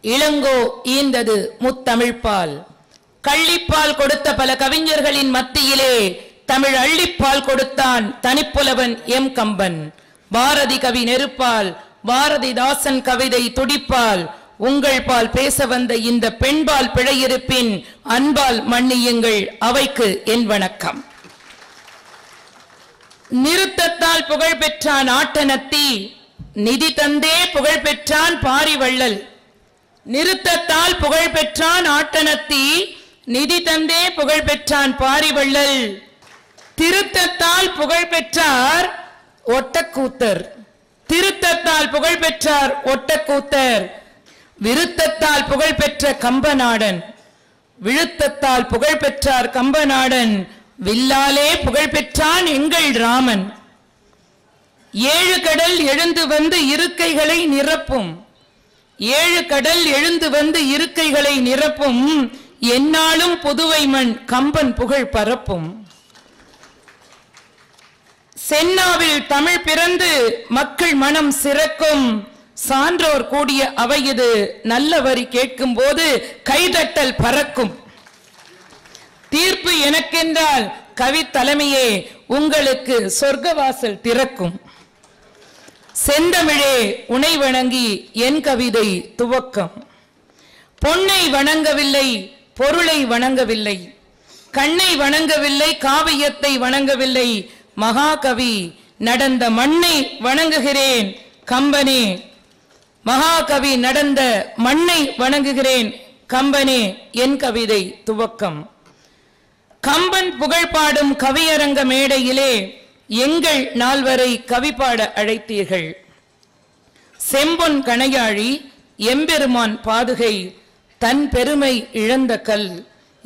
இளங்கோ ஈந்தது முத்தமிழ்ப்பால். கள்ளிப்பால் கொடுத்த பல கவிஞர்களின் மத்தியிலே தமிழ் அள்ளிப்பால் கொடுத்தான் தனிப்புலவன் எம் கம்பன். பாரதி கவி நெருப்பால், பாரதிதாசன் கவிதை துடிப்பால். உங்கள் பால் பேச வந்த இந்த பெண்பால் பிழையிருப்பின் அன்பால் மன்னியுங்கள், அவைக்கு என் வணக்கம். நிறுத்தத்தால் புகழ் பெற்றான் ஆட்டனத்தி, நிதி தந்தே புகழ் பெற்றான் பாரிவள்ளல். நிறுத்தத்தால் புகழ் பெற்றான் ஆட்டனத்தி, நிதி தந்தே புகழ் பெற்றான் பாரிவள்ளல். திருத்தத்தால் புகழ் பெற்றார் ஒட்டக்கூத்தர். திருத்தத்தால் புகழ் பெற்றார் ஒட்டக்கூத்தர். விருத்தத்தால் புகழ் பெற்ற கம்பநாடன். விழுத்தத்தால் புகழ் பெற்றார் கம்பநாடன். வில்லாலே புகழ் பெற்றான் எங்கள் ராமன். ஏழு கடல் எழுந்து வந்து இருக்கைகளை நிரப்பும். ஏழு கடல் எழுந்து வந்து இருக்கைகளை நிரப்பும். எந்நாளும் புதுவை மண் கம்பன் புகழ் பரப்பும். சென்னாவில் தமிழ் பிறந்து மக்கள் மனம் சிறக்கும். சான்றோர் கூடிய அவையது, நல்ல வரி கேட்கும் போது கைதட்டல் பறக்கும். தீர்ப்பு எனக்கென்றால் கவி தலைமையே உங்களுக்கு சொர்க்கவாசல் திறக்கும். செந்தமிழே உனை வணங்கி என் கவிதை துவக்கம். பொன்னை வணங்கவில்லை, பொருளை வணங்கவில்லை, கண்ணை வணங்கவில்லை, காவியத்தை வணங்கவில்லை, மகாகவி நடந்த மண்ணை வணங்குகிறேன் கம்பனே. மகாகவி நடந்த மண்ணை வணங்குகிறேன் கம்பனே, என் கவிதை துவக்கம். கம்பன் புகழ் பாடும் கவியரங்க மேடையிலே எங்கள் நால்வரை கவி பாட அழைத்தீர்கள். செம்பொன் கணையாழி எம்பெருமான் பாதுகை, தன் பெருமை இழந்த கல்.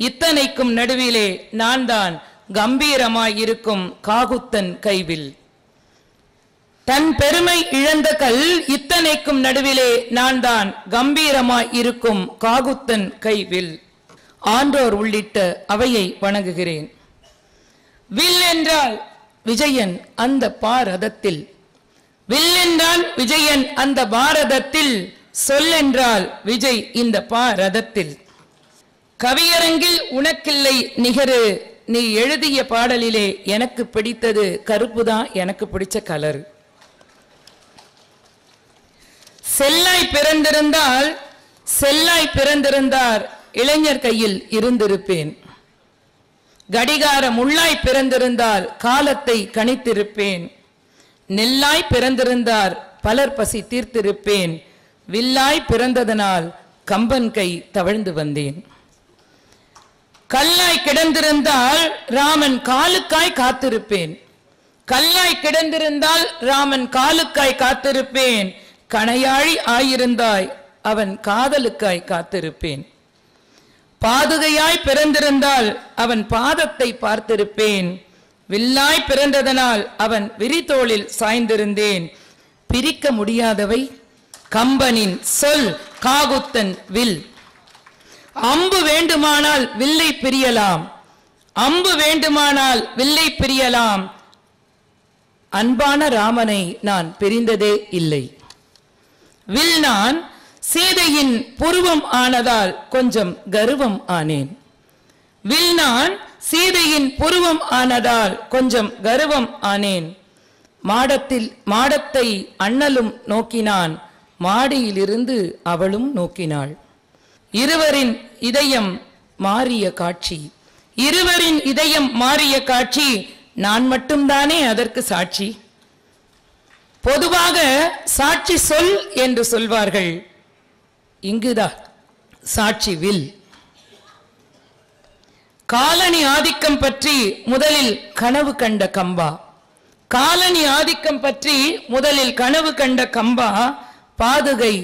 இத்தனைக்கும் நடுவிலே நான் தான் கம்பீரமாயிருக்கும் காகுத்தன் கைவில். தன் பெருமை இழந்த கல், இத்தனைக்கும் நடுவிலே நான் தான் கம்பீரமாய் இருக்கும் காகுத்தன் கைவில். ஆன்றோர் உள்ளிட்ட அவையை வணங்குகிறேன். வில் என்றால் விஜயன் அந்த பாரதத்தில். வில் என்றால் விஜயன் அந்த பாரதத்தில். சொல்லென்றால் விஜய் இந்த பாரதத்தில். கவியரங்கில் உனக்கில்லை நிகரு, நீ எழுதிய பாடலிலே எனக்கு பிடித்தது கருப்புதான் எனக்கு பிடிச்ச கலர். செல்லாய் பிறந்திருந்தால், செல்லாய் பிறந்திருந்தார் இளைஞர் கையில் இருந்திருப்பேன். கடிகார முள்ளாய் பிறந்திருந்தால் காலத்தை கணித்திருப்பேன். நெல்லாய் பிறந்திருந்தார் பலர் பசி தீர்த்திருப்பேன். வில்லாய் பிறந்ததனால் கம்பன் கை தவழ்ந்து வந்தேன். கல்லாய் கிடந்திருந்தால் ராமன் காலுக்காய் காத்திருப்பேன். கல்லாய் கிடந்திருந்தால் ராமன் காலுக்காய் காத்திருப்பேன். கணையாழி ஆயிருந்தாய் அவன் காதலுக்காய் காத்திருப்பேன். பாதுகையாய் பிறந்திருந்தால் அவன் பாதத்தை பார்த்திருப்பேன். வில்லாய் பிறந்ததனால் அவன் விரிதோளில் சாய்ந்திருந்தேன். பிரிக்க முடியாதவை கம்பனின் சொல் காகுத்தன் வில். அம்பு வேண்டுமானால் வில்லை பிரியலாம், அம்பு வேண்டுமானால் வில்லை பிரியலாம், அன்பான ராமனை நான் பிரிந்ததே இல்லை. வில் நான் சீதையின் புருவம் ஆனதால் கொஞ்சம் கர்வம் ஆனேன். வில் நான் சீதையின் புருவம் ஆனதால் கொஞ்சம் கர்வம் ஆனேன். மாடத்தை அண்ணலும் நோக்கினான், மாடியிலிருந்து அவளும் நோக்கினாள். இருவரின் இதயம் மாறிய காட்சி, இருவரின் இதயம் மாறிய காட்சி. நான் மட்டும்தானே அதற்கு சாட்சி? பொதுவாக சாட்சி சொல் என்று சொல்வார்கள், இங்குதான் சாட்சி வில். காலனி ஆதிக்கம் பற்றி முதலில் கனவு கண்ட கம்பா, காலனி ஆதிக்கம் பற்றி முதலில் கனவு கண்ட கம்பா, பாதுகை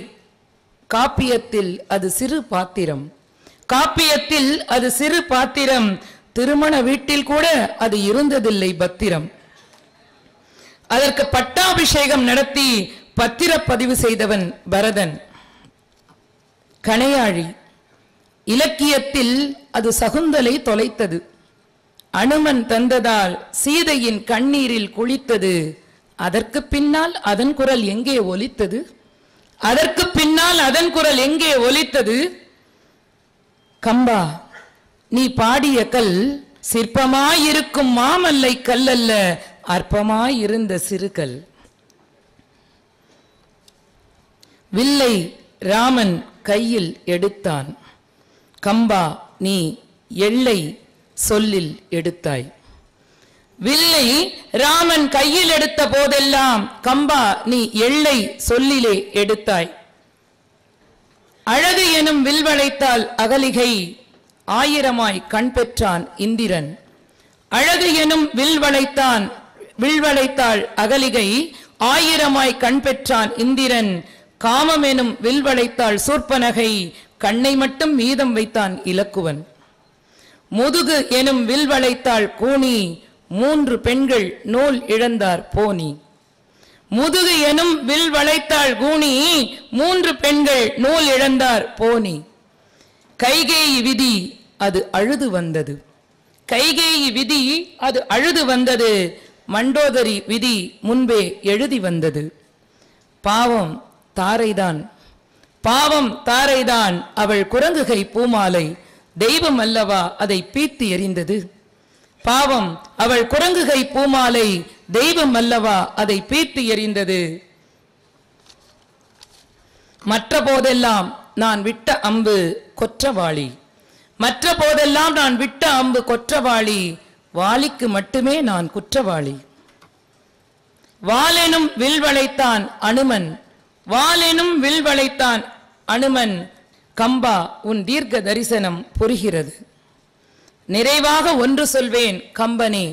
காப்பியத்தில் அது சிறு பாத்திரம், காப்பியத்தில் அது சிறு பாத்திரம், திருமண வீட்டில் கூட அது இருந்ததில்லை பத்திரம். அதற்கு பட்டாபிஷேகம் நடத்தி பத்திரப்பதிவு செய்தவன் பரதன். கணையாழி இலக்கியத்தில் அது சகுந்தலை தொலைத்தது, அனுமன் தந்ததால் சீதையின் கண்ணீரில் குளித்தது. அதற்கு பின்னால் அதன் குரல் எங்கே ஒலித்தது? அதற்கு பின்னால் அதன் குரல் எங்கே ஒலித்தது? கம்பா, நீ பாடிய கல் சிற்பமாயிருக்கும் மாமல்லை கல்லல்ல, அற்பமாயிருந்த சிறுகல். வில்லை ராமன் கையில் எடுத்தான். கம்பா, நீ எல்லை சொல்லில் எடுத்தாய். வில்லை ராமன் கையில் எடுத்த போதெல்லாம் கம்பா நீ எல்லை சொல்லிலே எடுத்தாய். அழகு எனும் வில் வளைத்தால் அகலிகை, ஆயிரமாய் கண் பெற்றான் இந்திரன். அழகு எனும் வில் வளைத்தாள் அகலிகை, ஆயிரமாய் கண் பெற்றான் இந்திரன். காமம் எனும் வில் வளைத்தாள் சூர்ப்பனகை, கண்ணை மட்டும் மீதம் வைத்தான் இலக்குவன். முதுகு எனும் வில் வளைத்தாள் கூனி, 3 பெண்கள் நூல் இழந்தார் போனி. முதுகு எனும் வில் வளைத்தாள் கூனி, 3 பெண்கள் நூல் இழந்தார் போனி. கைகேயி விதி அது அழுது வந்தது, கைகேயி விதி அது அழுது வந்தது, மண்டோதரி விதி முன்பே எழுதி வந்தது. பாவம் தாரைதான், பாவம் தாரைதான், அவள் குரங்குகை பூமாலை, தெய்வம் அல்லவா அதை பீத்து எறிந்தது. பாவம் அவள் குரங்குகை பூமாலை, தெய்வம் அல்லவா அதை பீத்து எறிந்தது. மற்ற போதெல்லாம் நான் விட்ட அம்பு கொற்றவாளி, மற்ற போதெல்லாம் நான் விட்ட அம்பு கொற்றவாளி, வாளிக்கு மட்டுமே நான் குற்றவாளி. வாளெனும் வில் வளைத்தான் அனுமன், வாளெனும் வில் வளைத்தான் அனுமன். கம்பா, உன் தீர்க்க தரிசனம் புரிகிறது. நிறைவாக ஒன்று சொல்வேன் கம்பனே,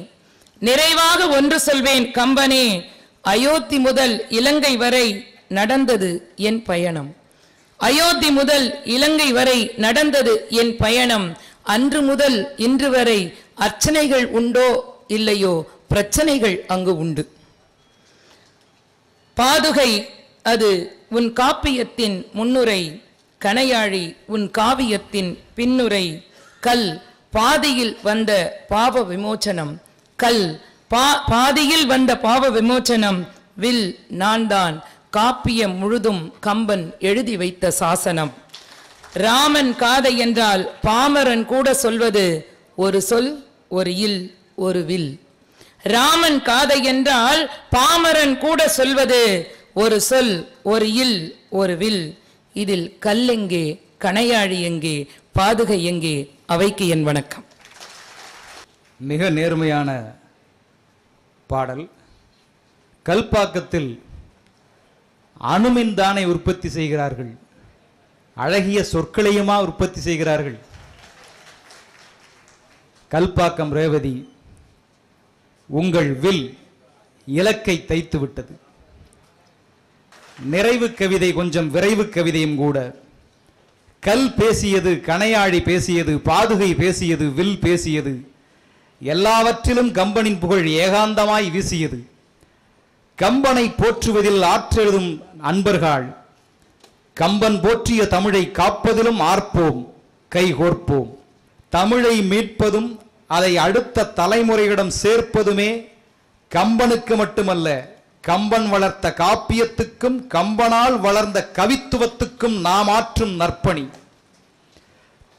நிறைவாக ஒன்று சொல்வேன் கம்பனே, அயோத்தி முதல் இலங்கை வரை நடந்தது என் பயணம். அயோத்தி முதல் இலங்கை வரை நடந்தது என் பயணம். அன்று முதல் இன்று வரை அர்ச்சனைகள் உண்டோ இல்லையோ, பிரச்சனைகள் அங்கு உண்டு. பாதுகை அது உன் காப்பியத்தின் முன்னுரை, கணையாழி உன் காவியத்தின் பின்னுரை. கல் பாதியில் வந்த பாவ விமோச்சனம், கல் பாதியில் வந்த பாவ விமோச்சனம். வில் நான் தான், காப்பியம் முழுதும் கம்பன் எழுதி வைத்த சாசனம். ராமன் காதை என்றால் பாமரன் கூட சொல்வது ஒரு சொல் ஒரு இல் ஒரு வில். ராமன் காதை என்றால் பாமரன் கூட சொல்வது ஒரு சொல் ஒரு இல் ஒரு வில். இதில் கல் எங்கே, கணையாழி எங்கே, பாதுகை எங்கே? அவைக்கு என் வணக்கம். மிக நேர்மையான பாடல். கல்பாக்கத்தில் அணுமின் தானே உற்பத்தி செய்கிறார்கள், அழகிய சொற்களையுமா உற்பத்தி செய்கிறார்கள்? கல்பாக்கம் ரேவதி, உங்கள் வில் இலக்கை தைத்து விட்டது. நிறைவு கவிதை கொஞ்சம் விரைவு கவிதையும் கூட. கல் பேசியது, கணையாழி பேசியது, பாதுகை பேசியது, வில் பேசியது. எல்லாவற்றிலும் கம்பனின் புகழ் ஏகாந்தமாய் வீசியது. கம்பனை போற்றுவதில் ஆற்றெழுதும் அன்பர்கள், கம்பன் போற்றிய தமிழை காப்பதிலும் ஆர்ப்போம், கைகோர்ப்போம். தமிழை மீட்பதும் அதை அடுத்த தலைமுறையிடம் சேர்ப்பதுமே கம்பனுக்கு மட்டுமல்ல, கம்பன் வளர்த்த காப்பியத்துக்கும் கம்பனால் வளர்ந்த கவித்துவத்துக்கும் நாம் ஆற்றும் நற்பணி.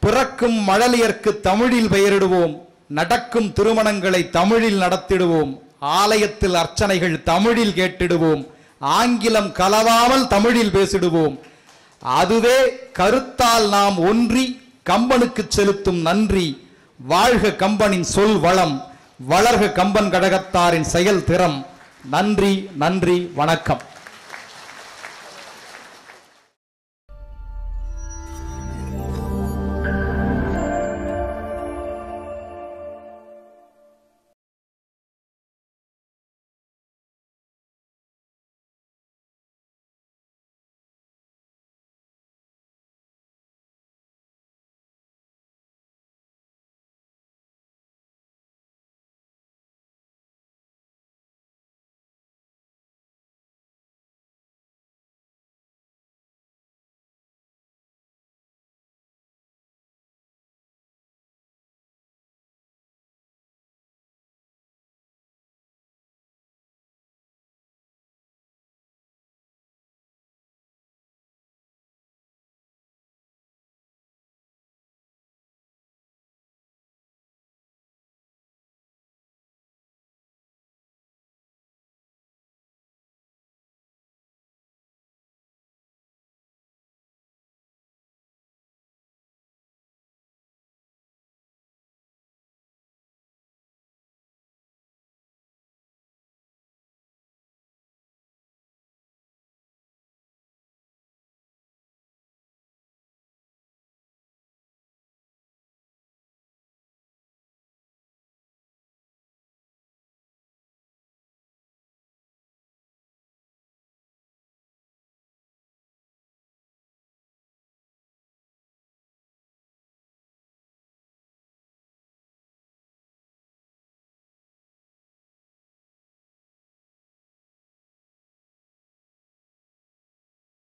பிறக்கும் மழலையர்க்கு தமிழில் பெயரிடுவோம், நடக்கும் திருமணங்களை தமிழில் நடத்திடுவோம், ஆலயத்தில் அர்ச்சனைகள் தமிழில் கேட்டிடுவோம், ஆங்கிலம் கலவாமல் தமிழில் பேசிடுவோம். அதுவே கருத்தால் நாம் ஒன்றி கம்பனுக்கு செலுத்தும் நன்றி. வாழ்க கம்பனின் சொல் வளம், வளர்க கம்பன் கடகத்தாரின் செயல் திறம். நன்றி, நன்றி, வணக்கம்.